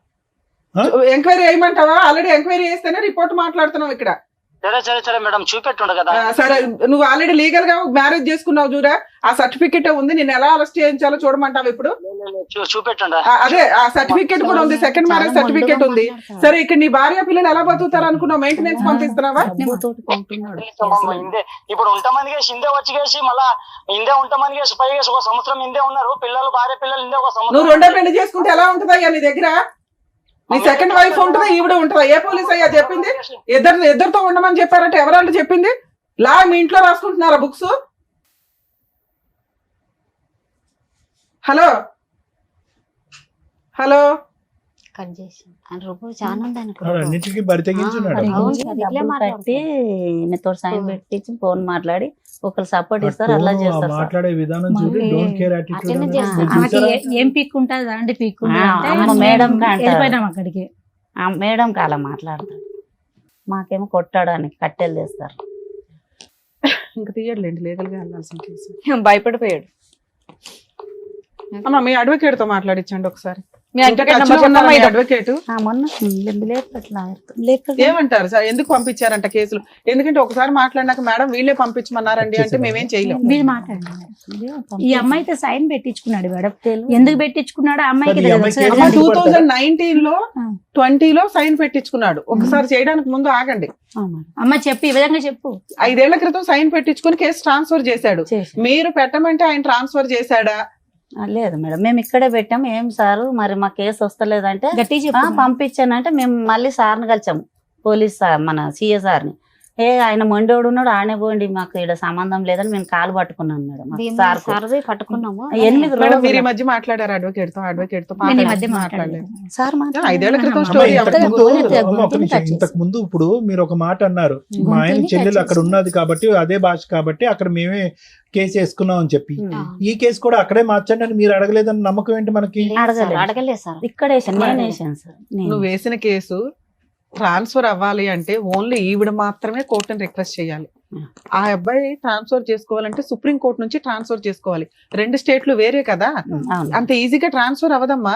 ఎంక్వైరీ చేయమంటావా? ఆల్రెడీ ఎంక్వైరీ చేస్తేనే రిపోర్ట్ మాట్లాడుతున్నావు ఇక్కడ. సరే మేడం, చూపెట్టుండ కదా. సరే, నువ్వు ఆల్రెడీ లీగల్ గా మ్యారేజ్ చేసుకున్నావు చూడా, ఆ సర్టిఫికెట్ ఉంది. నిన్ను ఎలా అరెస్ట్ చేయించాలో చూడమంటావు ఇప్పుడు? చూపెట్టుండ. అదే ఆ సర్టిఫికెట్ కూడా ఉంది, సెకండ్ మ్యారేజ్ సర్టిఫికెట్ ఉంది. సరే, ఇక్కడ నీ భార్య పిల్లలు ఎలా బతుకుతారు అనుకున్నావు? మెయింటెనెన్స్ పంపిస్తున్నావా? ఇప్పుడు ఉంటామని కేసు ఇందే వచ్చి కేసి మళ్ళా ఇందే ఉంటామని కేసు పై కేసు 1 సంవత్సరం ఇందే ఉన్నారు. పిల్లలు భార్య పిల్లలు ఇందే 1 సంవత్సరం. నువ్వు 2వ పెళ్లి చేసుకుంటే ఎలా ఉంటుందయ్యా నీ దగ్గర? నీ సెకండ్ వైఫ్ ఉంటుందా, ఈవిడ ఉంటుందా? ఏ పోలీస్ అయ్యా చెప్పింది? ఇద్దరితో ఉండమని చెప్పారంటే ఎవరంటే చెప్పింది? లా మీ ఇంట్లో రాసుకుంటున్నారా బుక్స్? హలో హలో కట్ చేసి చాలా ఉందని అన్నిటికీ బరి తెగించున్నాడు. కట్టి ఈమెతో సైన్ పెట్టించి ఫోన్ మాట్లాడి ఒకరు సపోర్ట్ ఇస్తారు, అట్లా చేస్తారు. మాట్లాడే విధానం చూసి డోంట్ కేర్ అట్లనే చేస్తారు. ఆమెకి ఏం పీక్ ఉంటుంది అండి? పీక్ మేడం వెళ్ళిపోయినాం అక్కడికి. మేడం అలా మాట్లాడతారు, మాకేమో కొట్టడానికి కట్టెలు తెస్తారు. ఇంకా తీయట్లేండి, లీగల్ గా వెళ్ళాల్సిన కేసు. భయపడిపోయాడు. అమ్మా, మీ అడ్వకేట్ తో మాట్లాడించండి ఒకసారి. మీ advocate number చెప్పమ్మా. అడ్వకేట్ మొన్న ఏమంటారు సార్? ఎందుకు పంపించారంట కేసులు? ఎందుకంటే ఒకసారి మాట్లాడినాక మేడం వీళ్ళే పంపించమన్నారండి అంటే మేమేం చేయలేము. మీరు మాట్లాడండి. ఈ అమ్మాయితో సైన్ పెట్టించుకున్నాడు మేడం. ఎందుకు పెట్టించుకున్నాడు? ఆ అమ్మాయికి ఈ అమ్మాయికి తెలుసు. తెలుసు. 2019లో 20లో సైన్ పెట్టించుకున్నాడు. ఒకసారి చేయడానికి ముందు ఆగండి. అమ్మ చెప్పు, ఈ విధంగా చెప్పు. 5 ఏళ్ల క్రితం సైన్ పెట్టించుకుని కేసు ట్రాన్స్ఫర్ చేశాడు. మీరు పెట్టమంటే ఆయన ట్రాన్స్ఫర్ చేశాడా? లేదు మేడం, మేము ఇక్కడే పెట్టాము. ఏం సారు మరి మా కేసు వస్తలేదంటే గట్టిగా చెప్పు. పంపించానంటే మేము మళ్ళీ సార్ని కలిసాము, పోలీస్ సార్, మన సిఏ సార్ని. ఆయన మొండోడు ఉన్నాడు, ఆనే పోండి, మాకు ఇక్కడ సంబంధం లేదని మేము కాలు పట్టుకున్నాం మేడం. సార్ది పట్టుకున్నాము. 8 మేడం, రోజులు మీరు ఈ మధ్య మాట్లాడారు అడ్వకేట్ తో? నేను ఈ మధ్య మాట్లాడలేదు. సార్ 5 ఏళ్ల క్రితం స్టోరీ. ఇంతకు ముందు ఇప్పుడు మీరు ఒక మాట అన్నారు, మా ఆయన చెల్లెలు అక్కడ ఉన్నది కాబట్టి అదే భాష కాబట్టి అక్కడ మేమే కేసు వేసుకున్నాం అని చెప్పి, ఈ కేసు కూడా అక్కడే మార్చండి అని మీరు అడగలేదని నమ్మకం ఏంటి మనకి? అడగలేదు సార్. ఇక్కడ వేసాను, నేను వేసాను సార్. నువ్వు వేసిన కేసు ట్రాన్స్ఫర్ అవ్వాలి అంటే ఓన్లీ ఈవిడ మాత్రమే కోర్టుని రిక్వెస్ట్ చేయాలి. ఆ అబ్బాయి ట్రాన్స్ఫర్ చేసుకోవాలంటే సుప్రీం కోర్టు నుంచి ట్రాన్స్ఫర్ చేసుకోవాలి. 2 స్టేట్లు వేరే కదా, అంత ఈజీగా ట్రాన్స్ఫర్ అవ్వదమ్మా.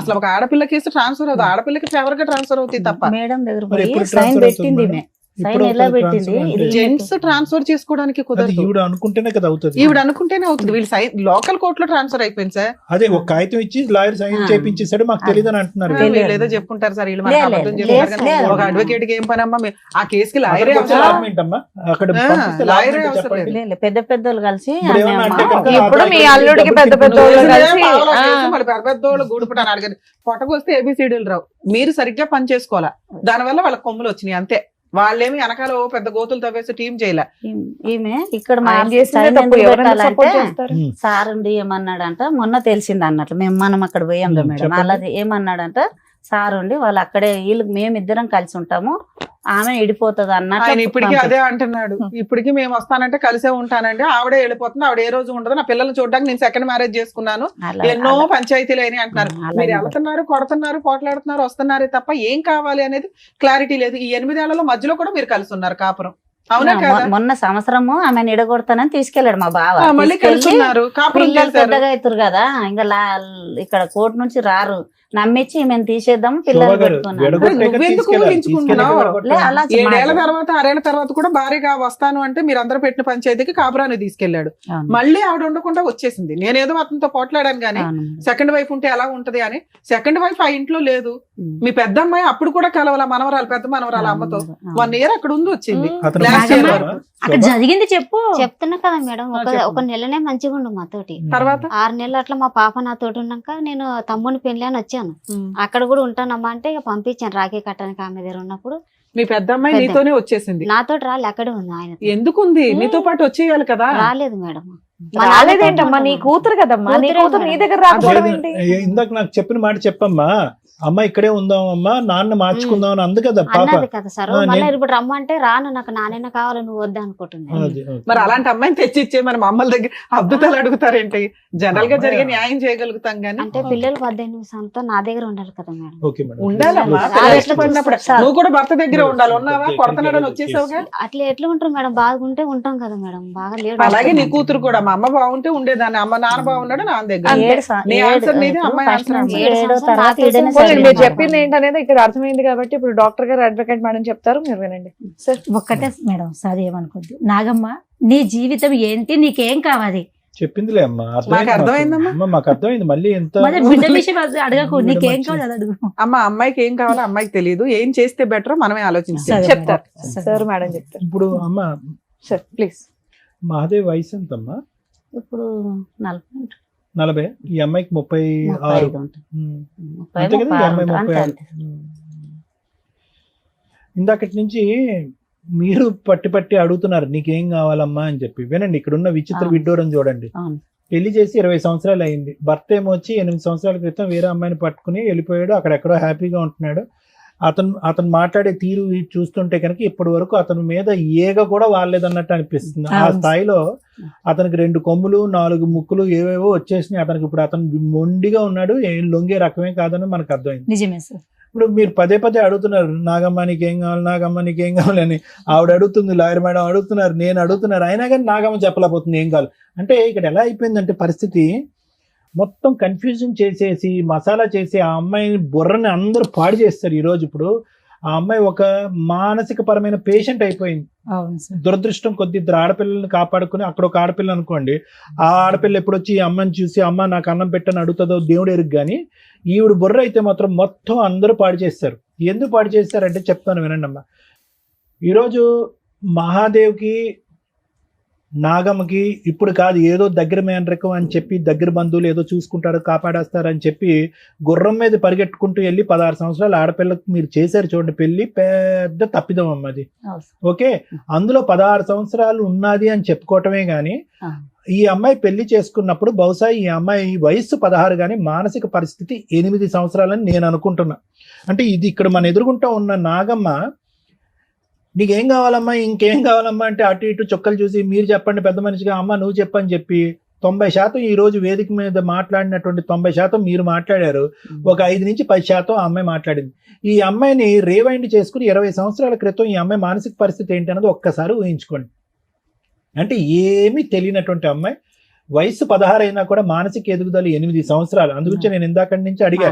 అసలు ఒక ఆడపిల్ల కేసు ట్రాన్స్ఫర్ అవ్వదు, ఆడపిల్లకి ఫేవర్ గా ట్రాన్స్ఫర్ అవుతుంది తప్ప. మేడం దగ్గర సైన్ పెట్టింది, సైన్ ఎలా పెట్టింది ఇది జెంట్స్ ట్రాన్స్ఫర్ చేసుకోవడానికి అది కుదరదు. ఈవిడ అనుకుంటేనే కదా అవుతుంది. ఈవిడ అనుకుంటేనే అవుతుంది. వీళ్ళు లోకల్ కోర్టులో ట్రాన్స్ఫర్ అయిపోయింది సార్. అదే ఒక కాగితం ఇచ్చి లాయర్ సైన్ చేపించేసాడు, మాకు తెలియదు అని అంటున్నారు. వీళ్ళు ఏదో చెప్పుకుంటారు సార్, వీళ్ళు మనకు లేదు, అబద్ధం లేదు, చెప్తారు కానీ లేదు. ఒక అడ్వకేట్ కి ఏం పని అమ్మా? ఆ కేసుకి లాయరే అక్కడికి వచ్చే అవసరం. లాభం ఏంటమ్మా? అక్కడ పంపిస్తే లాభం లాయరే ఏంటో అవసరం చెప్పండి. లేదు, పెద్ద పెద్దోళ్ళు కలిసి ఇప్పుడు ఏమన్నా అంటే కనుక ఇప్పుడు మీ అల్లుడికి పెద్ద పెద్ద నువ్వు వాళ్ళు వేసిన కలిసి, పావలా ఆ. కేసు మళ్ళీ పెద్ద పెద్దోళ్ళు గూడుపుటాను అడగదు. పొట్టకొస్తే ఏబిసిడీలు రావు. మీరు సరిగ్గా పని చేసుకోవాలా, దానివల్ల వాళ్ళ కొమ్ములు వచ్చినాయి అంతే. వాళ్ళేమి వెనకాల ఓ పెద్ద గోతులు తవ్వేసి టీం చేయలే. ఈమె ఇక్కడ ఆయన మా చేసిందే సైన్ తప్పు, ఎందుకు ఎవరైనా పెట్టాలంటే support చేస్తారు. సార్ ఉండి ఏమన్నాడంట, మొన్న తెలిసింది అన్నట్లు మనం అక్కడ పోయాం కదా మేడం, చెప్పండి. అలా ఏమన్నాడంట సార్ ఉండి వాళ్ళు అక్కడే వీళ్ళు మేమిద్దరం కలిసి ఉంటాము, ఆమె ఇడిపోతుంది ఆయన అన్నట్లు ఇప్పటికీ అదే అంటున్నాడు. ఇప్పటికీ మేము వస్తానంటే కలిసే ఉంటానండి, ఆవిడే వెళ్ళిపోతుంది, ఆవిడ ఏ రోజు ఉండదు, నా పిల్లల్ని చూడడానికి నేను సెకండ్ మ్యారేజ్ చేసుకున్నాను, ఎన్నో పంచాయతీలు అయినాయి అంటున్నారు. మీరు వెళ్తున్నారు, కొడుతున్నారు, పోట్లాడుతున్నారు, వస్తున్నారే తప్ప ఏం కావాలి అనేది క్లారిటీ లేదు. ఈ 8 ఏళ్లలో మధ్యలో కూడా మీరు కలిసి ఉన్నారు కాపురం, అవునా కదా? మొన్న సంవత్సరము ఆమెను ఇడగొడతానని తీసుకెళ్లాడు మా బావ. మళ్ళీ కలిసి తీసుకెళ్ళి ఉన్నారు, కాపురం పిల్లలు చేశారు. పెద్దగా అవుతారు కదా, ఇంకా ఇక్కడ కోర్టు నుంచి రారు, నమ్మించి మేము తీసేద్దాం శోభా పిల్లలు గారు, పెట్టుకున్నాను. విడగొట్టాక నువ్వెందుకు తీసుకెళ్ళాలి. ఊహించుకుంటున్నావు? తీసుకెళ్ళి లే, అలా 7 ఏళ్ల తర్వాత 6 ఏళ్ల తర్వాత కూడా భారీగా వస్తాను అంటే మీరు అందరూ పెట్టిన పంచాయతీకి కాపురాన్ని తీసుకెళ్లాడు. అవును. మళ్ళీ ఆవిడ ఉండకుండా వచ్చేసింది. నేనేదో అతనితో పోట్లాడాను గానీ అవును. సెకండ్ వైఫ్ ఉంటే ఎలా ఉంటది అని. సెకండ్ వైఫ్ ఆ ఇంట్లో లేదు. ఉమ్. మీ పెద్ద అమ్మాయి అప్పుడు కూడా కలవాల, మనవరాలు, పెద్ద మనవరాలు అమ్మతో అవును. 1 ఇయర్ అక్కడ ఉంది వచ్చింది. అతను Last year తీసుకెళ్ళారా? వరకు. అక్కడ జరిగింది చెప్పు. చెప్తున్నా కదా మేడం, చెప్పండి. ఒక నెలనే మంచిగా ఉండు మాతోటి. తర్వాత 6 నెలలు అట్లా మా పాప నాతోటి ఉన్నాక నేను తమ్ముని పెళ్లి అని వచ్చాను. అక్కడ కూడా ఉంటానమ్మా అంటే ఇక పంపించాను రాఖీ కట్టడానికి ఆమె దగ్గర ఉన్నప్పుడు. మీ పెద్ద అమ్మాయి పెద్ద. నీతోనే వచ్చేసింది. నాతోటి రాలే, అక్కడే ఉంది ఆయన. ఎందుకు ఉంది? నీతో పాటు వచ్చేయాలి కదా. రాలేదు మేడం. రాలేదేంటమ్మా, నీ కూతురు కదమ్మా, నీ కూతురే కూతురు నీ మేడం. దగ్గర రాకపోవడం ఏంటి? ఇందాక నాకు చెప్పిన మాట చెప్పమ్మా, అమ్మ ఇక్కడే ఉందాం అమ్మా, నాన్న మార్చుకుందాం అని అందు కదా పాప. అన్నది కదా సార్. ఆ, మళ్ళీ నేను- ఇప్పుడు రమ్మంటే రాను, నాకు నాన్న కావాలి, నువ్వు వద్దా అనుకుంటున్నాను. అది, ఓకే. మరి అలాంటి అమ్మాయిని తెచ్చి ఇచ్చే మన అమ్మల దగ్గర అద్భుతాలు అడుగుతారేంటి? జనరల్ గా జరిగే న్యాయం చేయగలుగుతాం గానీ అంటే పిల్లలు 18 సంవత్సరం నా దగ్గర ఉండాలి కదా మేడం. Okay madam. ఉండాలమ్మా. ఆ, పిల్లలు ఎట్లా ఇష్టపడినప్పుడు సార్? నువ్వు కూడా భర్త దగ్గర ఉండాలి. ఉన్నావా? ఎక్కడికి కొడతనాడని వెళ్ళదు వచ్చేసావుగా. అట్లా ఎట్లా ఉంటారు మేడం? బాగుంటే ఉంటాం కదా మేడం, బాగా లేడు. అలాగే నీ కూతురు కూడా మా అమ్మ బాగుంటే ఉండేదాన్ని, అమ్మ నాన్న బాగున్నాడు నాన్న దగ్గర. నీ ఆన్సర్ నీది, అమ్మాయి ఆన్సర్ అమ్మాయి. 7 తర్వాత నాకు ఈడనే తెలిసి మీరు చదివినాను. చెప్పింది ఏంటనేది ఇక్కడ అర్థమైంది కాబట్టి ఇప్పుడు డాక్టర్ గారు, అడ్వకేట్ మేడం చెప్తారు, మీరు వినండి సార్. ఒక్కటే మేడం, సార్ ఏమనుకోద్దు. నాగమ్మ, నీ జీవితం ఏంటి, నీకేం కావాలి? చెప్పిందిలే అమ్మా, నాకు అర్థమైందమ్మా. అమ్మ, మాకు అర్థమైంది. మళ్ళీ ఎంత మరి బిడ్డ విషయం అది అడగకు, నీకేం కావాలి అది అడుగు. అమ్మ అమ్మాయికి ఏం కావాలో అమ్మాయికి తెలియదు. ఏం చేస్తే బెటర్ మనమే ఆలోచించాలి. సరే చెప్తారు మేడం. సార్, మేడం చెప్తారు ఇప్పుడు అమ్మ సార్, ప్లీజ్. మహాదేవ్ వయసు ఎంతమ్మా? ఇప్పుడు 40 40. ఈ అమ్మాయికి 36. 35 ఉంటుంది. ఉమ్. 30, అంతే కదా, ఈ 36 అమ్మాయి ఉంటుంది. 36. అంతే. ఇందాకటి నుంచి మీరు పట్టి పట్టి అడుగుతున్నారు నీకేం కావాలమ్మా అని చెప్పి. వినండి, ఇక్కడ ఉన్న విచిత్ర అవును. విడ్డూరం చూడండి. అవును. పెళ్లి చేసి 20 సంవత్సరాలు అయింది. భర్త ఏమో వచ్చి 8 సంవత్సరాల క్రితం వేరే అమ్మాయిని పట్టుకుని వెళ్ళిపోయాడు. అక్కడెక్కడో హ్యాపీగా ఉంటున్నాడు. అతను మాట్లాడే తీరు చూస్తుంటే కనుక ఇప్పటి వరకు అతని మీద ఏగ కూడా వాలేదన్నట్టు అనిపిస్తుంది. ఆ అవును. స్థాయిలో అతనికి 2 కొమ్ములు 4 ముక్కులు ఏవేవో వచ్చేసినాయి. అతనికి అతను మొండిగా ఉన్నాడు. ఏం లొంగే రకమే కాదని మనకు అర్థమైంది. నిజమే సార్. ఇప్పుడు మీరు పదే పదే అడుగుతున్నారు నాగమ్మ నీకేం కావాలి, నాగమ్మ నీకేం కావాలని. ఆవిడ అడుగుతుంది, లాయర్ మేడం అడుగుతున్నారు, నేను అడుగుతున్నారు, అయినా కానీ నాగమ్మ చెప్పలేకపోతుంది ఏం కావాలి. అంటే ఇక్కడ ఎలా అయిపోయిందంటే పరిస్థితి మొత్తం కన్ఫ్యూజన్ చేసేసి మసాలా చేసి ఆ అమ్మాయిని బుర్రని అందరూ పాడు చేస్తారు ఈరోజు. ఇప్పుడు ఆ అమ్మాయి ఒక మానసిక పరమైన పేషెంట్ అయిపోయింది. అవును సార్. దురదృష్టం కొద్ది 2 ఆడపిల్లల్ని కాపాడుకుని, అక్కడ ఒక ఆడపిల్ల అనుకోండి, ఆ ఆడపిల్ల ఎప్పుడు వచ్చి ఈ అమ్మని చూసి అమ్మ నాకు అన్నం పెట్టని అడుగుతుందో దేవుడు ఎరుగు. కానీ ఈవిడ బుర్ర అయితే మాత్రం మొత్తం అందరూ పాడు చేస్తారు. ఎందుకు పాడు చేస్తారంటే చెప్తాను వినండి అమ్మ. ఈరోజు మహాదేవ్కి నాగమ్మకి ఇప్పుడు కాదు, ఏదో దగ్గర మేనరకం అని చెప్పి దగ్గర బంధువులు ఏదో చూసుకుంటారు కాపాడేస్తారు అని చెప్పి గుర్రం మీద పరిగెట్టుకుంటూ వెళ్ళి 16 సంవత్సరాల ఆడపిల్లకు మీరు చేశారు చూడండి పెళ్లి. పెద్ద తప్పిదం అమ్మ అది. ఓకే, అందులో 16 సంవత్సరాలు ఉన్నది అని చెప్పుకోవటమే గాని ఈ అమ్మాయి పెళ్లి చేసుకున్నప్పుడు బహుశా ఈ అమ్మాయి వయస్సు 16 కానీ మానసిక పరిస్థితి 8 సంవత్సరాలని నేను అనుకుంటున్నా. అంటే ఇది ఇక్కడ మన ఎదురుగుంటా ఉన్న నాగమ్మ నీకేం కావాలమ్మా, ఇంకేం కావాలమ్మా అంటే అటు ఇటు చుక్కలు చూసి మీరు చెప్పండి పెద్ద మనిషిగా, అమ్మ నువ్వు చెప్పని చెప్పి 90% ఈ రోజు వేదిక మీద మాట్లాడినటువంటి 90% మీరు మాట్లాడారు. ఒక 5 నుంచి 10% ఆ అమ్మాయి మాట్లాడింది. ఈ అమ్మాయిని రీవైండ్ చేసుకుని 20 సంవత్సరాల క్రితం ఈ అమ్మాయి మానసిక పరిస్థితి ఏంటి అన్నది ఒక్కసారి ఊహించుకోండి. అంటే ఏమీ తెలియనటువంటి అమ్మాయి వయసు 16 అయినా కూడా మానసిక ఎదుగుదల 8 సంవత్సరాలు. అందుగురించి నేను ఇందాక నుంచి అడిగా,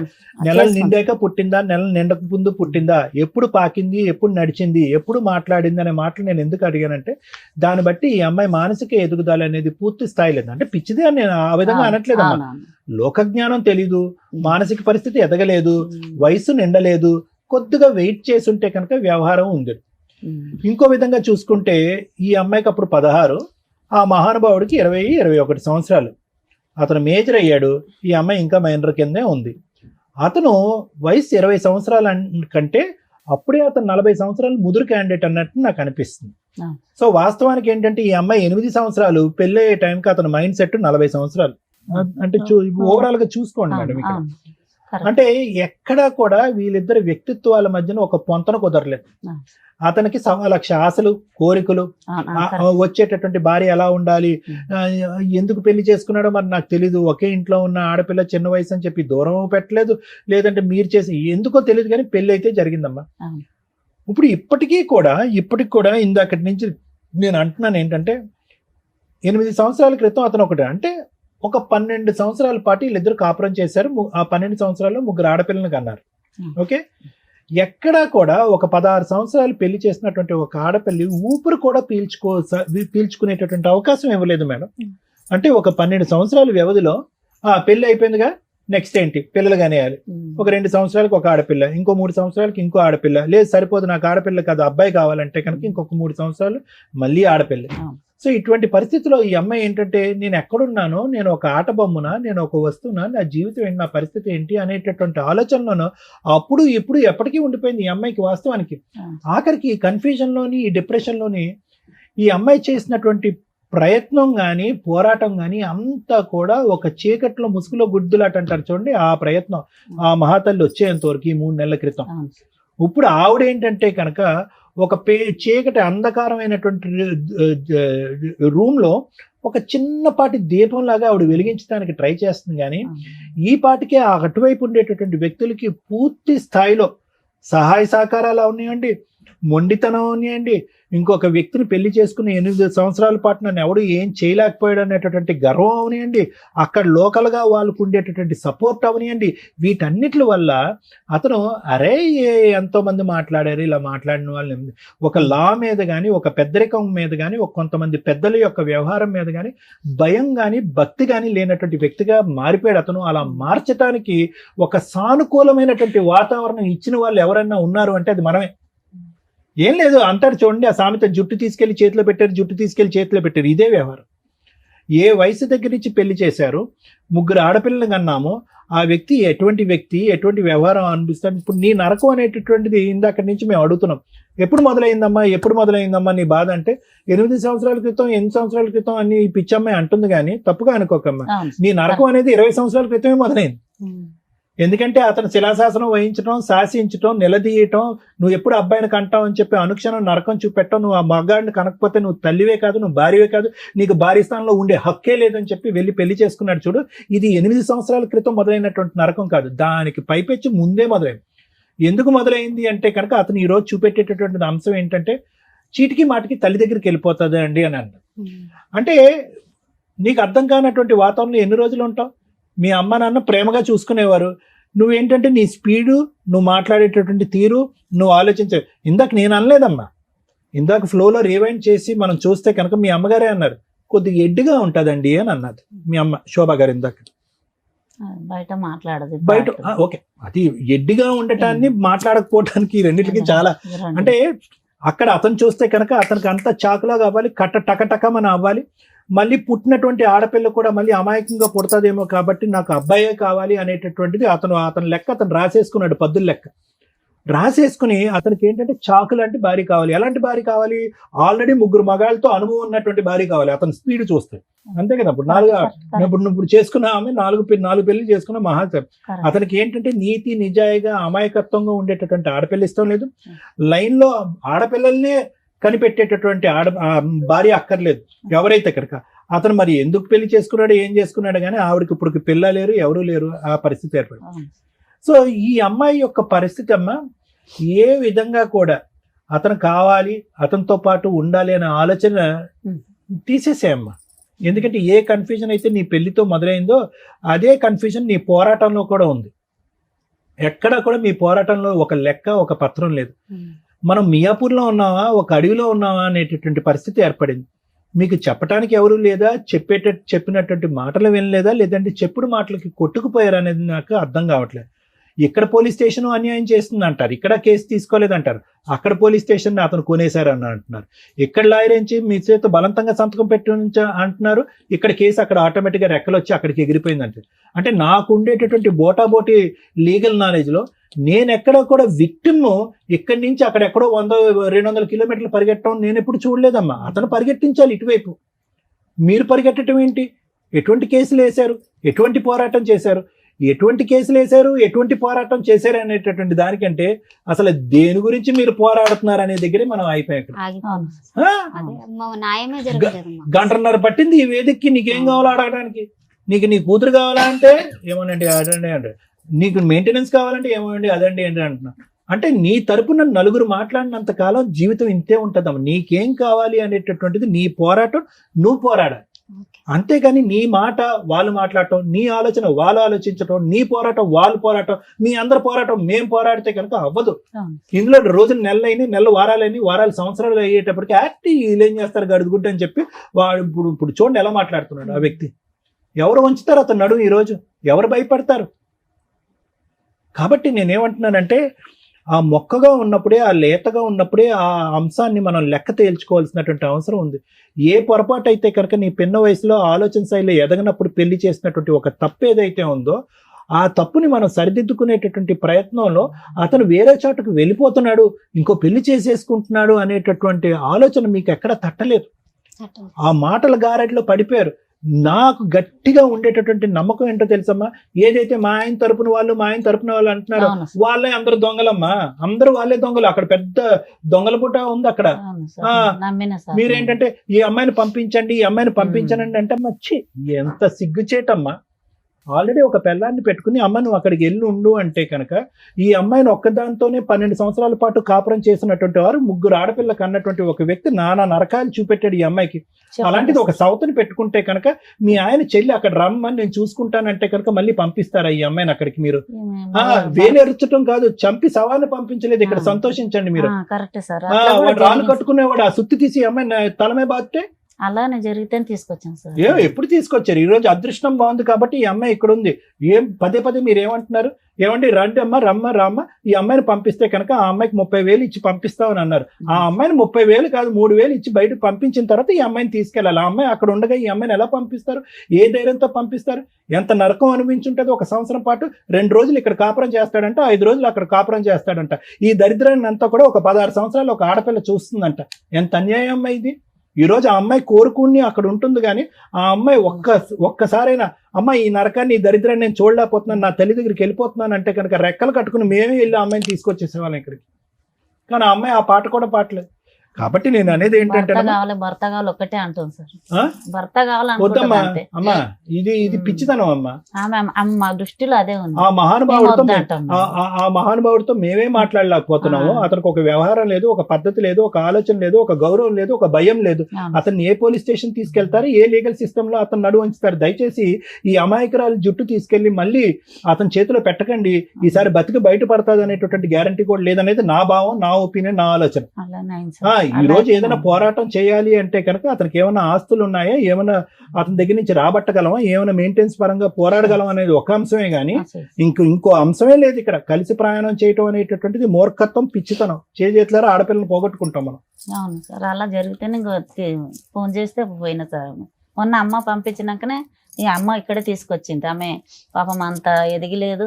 నెలలు నిండాక పుట్టిందా, నెలలు నిండక ముందు పుట్టిందా, ఎప్పుడు పాకింది, ఎప్పుడు నడిచింది, ఎప్పుడు మాట్లాడింది అనే మాటలు నేను ఎందుకు అడిగానంటే, దాన్ని బట్టి ఈ అమ్మాయి మానసిక ఎదుగుదల అనేది పూర్తి స్థాయి లేదు. అంటే పిచ్చిదే అని నేను ఆ విధంగా అనట్లేదమ్మా. లోక జ్ఞానం తెలీదు, మానసిక పరిస్థితి ఎదగలేదు, వయసు నిండలేదు, కొద్దిగా వెయిట్ చేసి ఉంటే కనుక వ్యవహారం ఉంది. ఇంకో విధంగా చూసుకుంటే ఈ అమ్మాయికి అప్పుడు 16, ఆ మహానుభావుడికి 20-21 సంవత్సరాలు. అతను మేజర్ అయ్యాడు, ఈ అమ్మాయి ఇంకా మైనర్ కిందే ఉంది. అతను వయసు 20 సంవత్సరాల కంటే అప్పుడే అతను 40 సంవత్సరాలు ముదురు క్యాండిడేట్ అన్నట్టు నాకు అనిపిస్తుంది. సో వాస్తవానికి ఏంటంటే ఈ అమ్మాయి 8 సంవత్సరాలు, పెళ్ళి అయ్యే టైంకి అతను మైండ్ సెట్ 40 సంవత్సరాలు. అంటే ఓవరాల్ గా చూసుకోండి మేడం ఇక్కడ. అంటే ఎక్కడా కూడా వీళ్ళిద్దరి వ్యక్తిత్వాల మధ్యన ఒక పొంతన కుదరలేదు. అతనికి 1,00,000 ఆశలు, కోరికలు, వచ్చేటటువంటి భార్య ఎలా ఉండాలి, ఎందుకు పెళ్లి చేసుకున్నాడో మరి నాకు తెలీదు. ఒకే ఇంట్లో ఉన్న ఆడపిల్ల చిన్న వయసు అని చెప్పి దూరం పెట్టలేదు, లేదంటే మీరు చేసి ఎందుకో తెలియదు, కానీ పెళ్లి అయితే జరిగిందమ్మా. ఇప్పుడు ఇప్పటికీ కూడా ఇందాకటి నుంచి నేను అంటున్నాను ఏంటంటే, 8 సంవత్సరాల క్రితం అతను ఒకటి, అంటే ఒక 12 సంవత్సరాల పాటు వీళ్ళిద్దరు కాపురం చేశారు. ఆ 12 సంవత్సరాల్లో 3 ఆడపిల్లలను కన్నారు. ఓకే, ఎక్కడా కూడా ఒక 16 సంవత్సరాలు పెళ్లి చేసినటువంటి ఒక ఆడపిల్లి ఊపిరి కూడా పీల్చుకునేటటువంటి అవకాశం ఇవ్వలేదు మేడం. అంటే ఒక 12 సంవత్సరాల వ్యవధిలో పెళ్లి అయిపోయిందిగా, నెక్స్ట్ ఏంటి, పిల్లలు కనేయాలి. ఒక 2 సంవత్సరాలకు ఒక ఆడపిల్ల, ఇంకో 3 సంవత్సరాలకి ఇంకో ఆడపిల్ల, లేదు సరిపోదు నాకు ఆడపిల్ల కాదు అబ్బాయి కావాలంటే కనుక ఇంకొక 3 సంవత్సరాలు మళ్ళీ ఆడపిల్ల. సో ఇటువంటి పరిస్థితిలో ఈ అమ్మాయి ఏంటంటే, నేను ఎక్కడున్నానో, నేను ఒక ఆట బొమ్మనా, నేను ఒక వస్తువునా, నా జీవితం ఏంటి, నా పరిస్థితి ఏంటి అనేటటువంటి ఆలోచనలోనూ అప్పుడు ఇప్పుడు ఎప్పటికీ ఉండిపోయింది ఈ అమ్మాయికి. వాస్తవానికి ఆఖరికి ఈ కన్ఫ్యూజన్లోని, ఈ డిప్రెషన్లోని ఈ అమ్మాయి చేసినటువంటి ప్రయత్నం కానీ, పోరాటం కానీ అంతా కూడా ఒక చీకట్లో ముసుగులో గుడ్డులాట అంటారు చూడండి, ఆ ప్రయత్నం ఆ మహాతల్లి వచ్చేంత వరకు ఈ 3 నెలల క్రితం. ఇప్పుడు ఆవిడ ఏంటంటే కనుక ఒక చీకటి అంధకారమైనటువంటి రూమ్ లో ఒక చిన్నపాటి దీపంలాగా ఆవిడ వెలిగించడానికి ట్రై చేస్తుంది. కానీ ఈ పాటికే ఆ అటువైపు ఉండేటటువంటి వ్యక్తులకి పూర్తి స్థాయిలో సహాయ సహకారాలు అవనివ్వండి, మొండితనం అవనివ్వండి, ఇంకొక వ్యక్తిని పెళ్లి చేసుకుని 8 సంవత్సరాల పాటు నన్ను ఎవడు ఏం చేయలేకపోయాడు అనేటటువంటి గర్వం అవనివ్వండి, అక్కడ లోకల్గా వాళ్ళకు ఉండేటటువంటి సపోర్ట్ అవనివ్వండి, వీటన్నిటి వల్ల అతను అరే ఎంతో మంది మాట్లాడారు, ఇలా మాట్లాడిన వాళ్ళని ఒక లా మీద కానీ, ఒక పెద్దరికం మీద కానీ, ఒక కొంతమంది పెద్దల యొక్క వ్యవహారం మీద కానీ భయం కానీ భక్తి కానీ లేనటువంటి వ్యక్తిగా మారిపోయాడు అతను. అలా మార్చడానికి ఒక సానుకూలమైనటువంటి వాతావరణం ఇచ్చిన వాళ్ళు ఎవరైనా ఉన్నారు అంటే అది మనమే. ఏం లేదు అంటారు చూడండి, ఆ సామెత, జుట్టు తీసుకెళ్లి చేతిలో పెట్టారు, జుట్టు తీసుకెళ్లి చేతిలో పెట్టారు. ఇదే వ్యవహారం. ఏ వయసు దగ్గర నుంచి పెళ్లి చేశారు, 3 ఆడపిల్లలు కన్నాము, ఆ వ్యక్తి ఎటువంటి వ్యవహారం అనిపిస్తాడు. ఇప్పుడు నీ నరకం అనేటటువంటిది ఇందాక నుంచి మేము అడుగుతున్నాం, ఎప్పుడు మొదలైందమ్మా నీ బాధ అంటే 8 సంవత్సరాల క్రితం 8 సంవత్సరాల క్రితం అని ఈ పిచ్చమ్మాయి అంటుంది. కానీ తప్పుగా అనుకోకమ్మా, నీ నరకం అనేది 20 సంవత్సరాల క్రితమే మొదలైంది. ఎందుకంటే అతను శిలాశాసనం వహించడం, శాసించడం, నిలదీయటం, నువ్వు ఎప్పుడు అబ్బాయిని కంటావు అని చెప్పి అనుక్షణం నరకం చూపెట్టడం, నువ్వు ఆ మగాడిని కనకపోతే నువ్వు తల్లివే కాదు, నువ్వు భార్యవే కాదు, నీకు భార్య స్థానంలో ఉండే హక్కే లేదని చెప్పి వెళ్ళి పెళ్లి చేసుకున్నాడు చూడు. ఇది 8 సంవత్సరాల క్రితం మొదలైనటువంటి నరకం కాదు, దానికి పైపెచ్చి ముందే మొదలైంది. ఎందుకు మొదలైంది అంటే కనుక అతను ఈ రోజు చూపెట్టేటటువంటి అంశం ఏంటంటే, చీటికి మాటికి తల్లి దగ్గరికి వెళ్ళిపోతుంది అండి అని అన్నాడు. అంటే నీకు అర్థం కానటువంటి వాతావరణంలో ఎన్ని రోజులు ఉంటావు? మీ అమ్మ నాన్న ప్రేమగా చూసుకునేవారు, నువ్వేంటంటే నీ స్పీడు, నువ్వు మాట్లాడేటటువంటి తీరు, నువ్వు ఆలోచించే. ఇందాక నేను అనలేదమ్మా, ఇందాక ఫ్లోలో రివైండ్ చేసి మనం చూస్తే కనుక మీ అమ్మగారే అన్నారు, కొద్దిగా ఎడ్డుగా ఉంటుందండి అని అన్నది మీ అమ్మ శోభా గారు ఇందాక. బయట మాట్లాడదు, బయట ఓకే, అది ఎడ్డిగా ఉండటాన్ని మాట్లాడకపోవటానికి రెండింటికి చాలా, అంటే అక్కడ అతను చూస్తే కనుక అతనికి అంత చాకులా కావాలి, టకటకమని అవ్వాలి. మళ్ళీ పుట్టినటువంటి ఆడపిల్ల కూడా మళ్ళీ అమాయకంగా పుడతాదేమో కాబట్టి నాకు అబ్బాయే కావాలి అనేటటువంటిది అతను లెక్క అతను రాసేసుకున్నాడు, పద్దుల లెక్క రాసేసుకుని అతనికి ఏంటంటే చాకు లాంటి భార్య కావాలి. ఎలాంటి భార్య కావాలి? ఆల్రెడీ 3 మగాళ్ళతో అనుభవం ఉన్నటువంటి భార్య కావాలి అతను స్పీడ్ చూస్తే. అంతే కదా, ఇప్పుడు చేసుకున్న ఆమె 4 పెళ్లి చేసుకున్న మహాదేవ్. అతనికి ఏంటంటే నీతి నిజాయిగా అమాయకత్వంగా ఉండేటటువంటి ఆడపిల్ల ఇష్టం లేదు, లైన్ లో ఆడపిల్లల్నే కనిపెట్టేటటువంటి భార్య అక్కర్లేదు ఎవరైతే కనుక. అతను మరి ఎందుకు పెళ్లి చేసుకున్నాడు, ఏం చేసుకున్నాడు కానీ ఆవిడకి ఇప్పుడు పిల్ల లేరు, ఎవరు లేరు, ఆ పరిస్థితి ఏర్పడింది. సో ఈ అమ్మాయి యొక్క పరిస్థితి అమ్మ ఏ విధంగా కూడా అతను కావాలి, అతనితో పాటు ఉండాలి అనే ఆలోచన తీసేసేయమ్మా. ఎందుకంటే ఏ కన్ఫ్యూజన్ అయితే నీ పెళ్లితో మొదలైందో అదే కన్ఫ్యూజన్ నీ పోరాటంలో కూడా ఉంది. ఎక్కడా కూడా మీ పోరాటంలో ఒక లెక్క, ఒక పత్రం లేదు. మనం మియాపూర్లో ఉన్నావా, ఒక అడవిలో ఉన్నావా అనేటటువంటి పరిస్థితి ఏర్పడింది. మీకు చెప్పడానికి ఎవరు లేదా, చెప్పినటువంటి మాటలు వినలేదా, లేదంటే చెప్పుడు మాటలకి కొట్టుకుపోయారు అనేది నాకు అర్థం కావట్లేదు. ఇక్కడ పోలీస్ స్టేషన్ అన్యాయం చేస్తుంది అంటారు, ఇక్కడ కేసు తీసుకోలేదంటారు, అక్కడ పోలీస్ స్టేషన్ అతను కొనేశారు అని అంటున్నారు, ఇక్కడ లాయర్ ఏంచి మీ చేత బలవంతంగా సంతకం పెట్టి అంటున్నారు, ఇక్కడ కేసు అక్కడ ఆటోమేటిక్గా రెక్కలు వచ్చి అక్కడికి ఎగిరిపోయింది అంటారు. అంటే నాకు ఉండేటటువంటి బోటాబోటి లీగల్ నాలెడ్జ్లో నేను ఎక్కడ కూడా విక్టిమ్ ఇక్కడి నుంచి అక్కడెక్కడో 100-200 కిలోమీటర్లు పరిగెట్టడం నేను ఎప్పుడు చూడలేదమ్మా. అతను పరిగెట్టించాలి ఇటువైపు, మీరు పరిగెట్టడం ఏంటి? ఎటువంటి కేసులు వేశారు, ఎటువంటి పోరాటం చేశారు, ఎటువంటి కేసులు వేశారు, ఎటువంటి పోరాటం చేశారు అనేటటువంటి దానికంటే అసలు దేని గురించి మీరు పోరాడుతున్నారు అనే దగ్గరే మనం అయిపోయాం. న్యాయమే జరగలేదమ్మా. గంటన్నర పట్టింది ఈ వేదికకి. నీకేం కావాలో అడగడానికి, నీకు నీ కూతురు కావాలా అంటే ఏమోనండి అదండి అంటే, నీకు మెయింటెనెన్స్ కావాలంటే ఏమోనండి అదండి ఏంటి అంటున్నా. అంటే నీ తరపున నలుగురు మాట్లాడినంత కాలం జీవితం ఇంతే ఉంటుందమ్మా. నీకేం కావాలి అనేటటువంటిది నీ పోరాటం నువ్వు పోరాడాలి, అంతేగాని నీ మాట వాళ్ళు మాట్లాడటం, నీ ఆలోచన వాళ్ళు ఆలోచించటం, నీ పోరాటం వాళ్ళు పోరాటం, మీ అందరి పోరాటం మేము పోరాడితే కనుక అవ్వదు. ఇందులో రోజులు నెలలు వారాలు సంవత్సరాలు అయ్యేటప్పటికి వీళ్ళు ఏం చేస్తారు గడుగుడ్డు అని చెప్పి వాడు ఇప్పుడు చూడండి ఎలా మాట్లాడుతున్నాడు ఆ వ్యక్తి. ఎవరు వంచుతారు అతను నడుము ఈరోజు, ఎవరు భయపడతారు? కాబట్టి నేనేమంటున్నానంటే ఆ మొక్కగా ఉన్నప్పుడే, ఆ లేతగా ఉన్నప్పుడే ఆ అంశాన్ని మనం లెక్క తేల్చుకోవాల్సినటువంటి అవసరం ఉంది. ఏ పొరపాటు అయితే కనుక నీ పిన్న వయసులో ఆలోచన శైలిలో ఎదగనప్పుడు పెళ్లి చేసినటువంటి ఒక తప్పు ఏదైతే ఉందో ఆ తప్పుని మనం సరిదిద్దుకునేటటువంటి ప్రయత్నంలో అతను వేరే చోటుకు వెళ్ళిపోతున్నాడు, ఇంకో పెళ్లి చేసేసుకుంటున్నాడు అనేటటువంటి ఆలోచన మీకు ఎక్కడ తట్టలేదు. ఆ మాటల గారడిలో పడిపోయారు. నాకు గట్టిగా ఉండేటటువంటి నమ్మకం ఏంటో తెలుసమ్మా, ఏదైతే మా ఆయన తరపున వాళ్ళు అంటున్నారో వాళ్ళే అందరు దొంగలమ్మా, అందరూ వాళ్ళే దొంగలు. అక్కడ పెద్ద దొంగల పుట ఉంది అక్కడ. మీరేంటంటే ఈ అమ్మాయిని పంపించండి అంటే మచ్చి ఎంత సిగ్గుచేటమ్మా. ఆల్రెడీ ఒక పిల్లాన్ని పెట్టుకుని అమ్మ నువ్వు అక్కడికి వెళ్ళి ఉండు అంటే కనుక ఈ అమ్మాయిని ఒక్కదాంతోనే 12 సంవత్సరాల పాటు కాపురం చేసినటువంటి వారు, 3 ఆడపిల్లలకు అన్నటువంటి ఒక వ్యక్తి నానా నరకాలు చూపెట్టాడు ఈ అమ్మాయికి. అలాంటిది ఒక సౌతని పెట్టుకుంటే కనుక మీ ఆయన చెల్లి అక్కడ రమ్మని నేను చూసుకుంటానంటే కనుక మళ్ళీ పంపిస్తారా ఈ అమ్మాయిని అక్కడికి? మీరు వేలెరుచడం కాదు, చంపి సవాన్ని పంపించలేదు. ఇక్కడ సంతోషించండి మీరు. వాడు రాళ్ళు కట్టుకునేవాడు ఆ సుత్తి తీసి ఈ అమ్మాయి తలమే బాధితే అలానే జరిగితే తీసుకొచ్చాను సార్. ఎప్పుడు తీసుకొచ్చారు? ఈ రోజు అదృష్టం బాగుంది కాబట్టి ఈ అమ్మాయి ఇక్కడ ఉంది. పదే మీరు ఏమంటున్నారు? ఏమండి రండి అమ్మ రమ్మ ఈ అమ్మాయిని పంపిస్తే కనుక ఆ అమ్మాయికి 30,000 ఇచ్చి పంపిస్తామని అన్నారు. ఆ అమ్మాయిని 30,000 కాదు 3,000 ఇచ్చి బయటకు పంపించిన తర్వాత ఈ అమ్మాయిని తీసుకెళ్ళాలి. ఆ అమ్మాయి అక్కడ ఉండగా ఈ అమ్మాయిని ఎలా పంపిస్తారు? ఏ ధైర్యంతో పంపిస్తారు? ఎంత నరకం అనిపించుంటుంది. 1 సంవత్సరం పాటు 2 రోజులు ఇక్కడ కాపురం చేస్తాడంట, 5 రోజులు అక్కడ కాపురం చేస్తాడంట. ఈ దరిద్రాన్ని అంతా కూడా ఒక 16 సంవత్సరాలు ఒక ఆడపిల్ల చూస్తుందంట. ఎంత అన్యాయం ఇది. ఈ రోజు ఆ అమ్మాయి కోరుకుని అక్కడ ఉంటుంది, కానీ ఆ అమ్మాయి ఒక్కసారైనా అమ్మ ఈ నరకాన్ని ఈ దరిద్రాన్ని నేను చూడలేకపోతున్నాను, నా తల్లి దగ్గరికి వెళ్ళిపోతున్నాను అంటే కనుక రెక్కలు కట్టుకుని మేమే వెళ్ళి ఆ అమ్మాయిని తీసుకొచ్చేసేవాళ్ళం ఇక్కడికి. కానీ ఆ అమ్మాయి ఆ పాట కూడా పాటలేదు. కాబట్టి నేను అనేది ఏంటంటే భర్త కావాలి ఒక్కటే అంటుంది సార్. భర్త వద్దమ్మా అమ్మా, ఇది పిచ్చితనం అమ్మా. మా దృష్టిలో అదే ఉంది. ఆ మహానుభావుడితో మేమే మాట్లాడలేకపోతున్నాము. అతనికి ఒక వ్యవహారం లేదు, ఒక పద్ధతి లేదు, ఒక ఆలోచన లేదు, ఒక గౌరవం లేదు, ఒక భయం లేదు. అతన్ని ఏ పోలీస్ స్టేషన్ తీసుకెళ్తారు, ఏ లీగల్ సిస్టమ్ లో అతను నడువు ఉంచుతారు? దయచేసి ఈ అమాయకురాలు జుట్టు తీసుకెళ్లి మళ్ళీ అతని చేతిలో పెట్టకండి. ఈసారి బతికి బయటపడతాది అనేటటువంటి గ్యారంటీ కూడా లేదనేది నా భావం, నా ఒపీనియన్, నా ఆలోచన. ఈ రోజు ఏదైనా పోరాటం చేయాలి అంటే కనుక అతనికి ఏమైనా ఆస్తులు ఉన్నాయా, ఏమైనా అతని దగ్గర నుంచి రాబట్టగలమా, ఏమైనా మెయింటెనెన్స్ పరంగా పోరాడగలం అనేది ఒక అంశమే గానీ ఇంకో అంశమే లేదు ఇక్కడ. కలిసి ప్రయాణం చేయటం అనేటటువంటిది మూర్ఖత్వం, పిచ్చితనం. చేతులారా ఆడపిల్లని పోగొట్టుకుంటాం మనం. అవును సార్, అలా జరిగితేనే ఫోన్ చేస్తే పోయిన సార్. మొన్న అమ్మ పంపించినాకనే ఈ అమ్మ ఇక్కడే తీసుకొచ్చింది. ఆమె పాపం అంత ఎదిగిలేదు.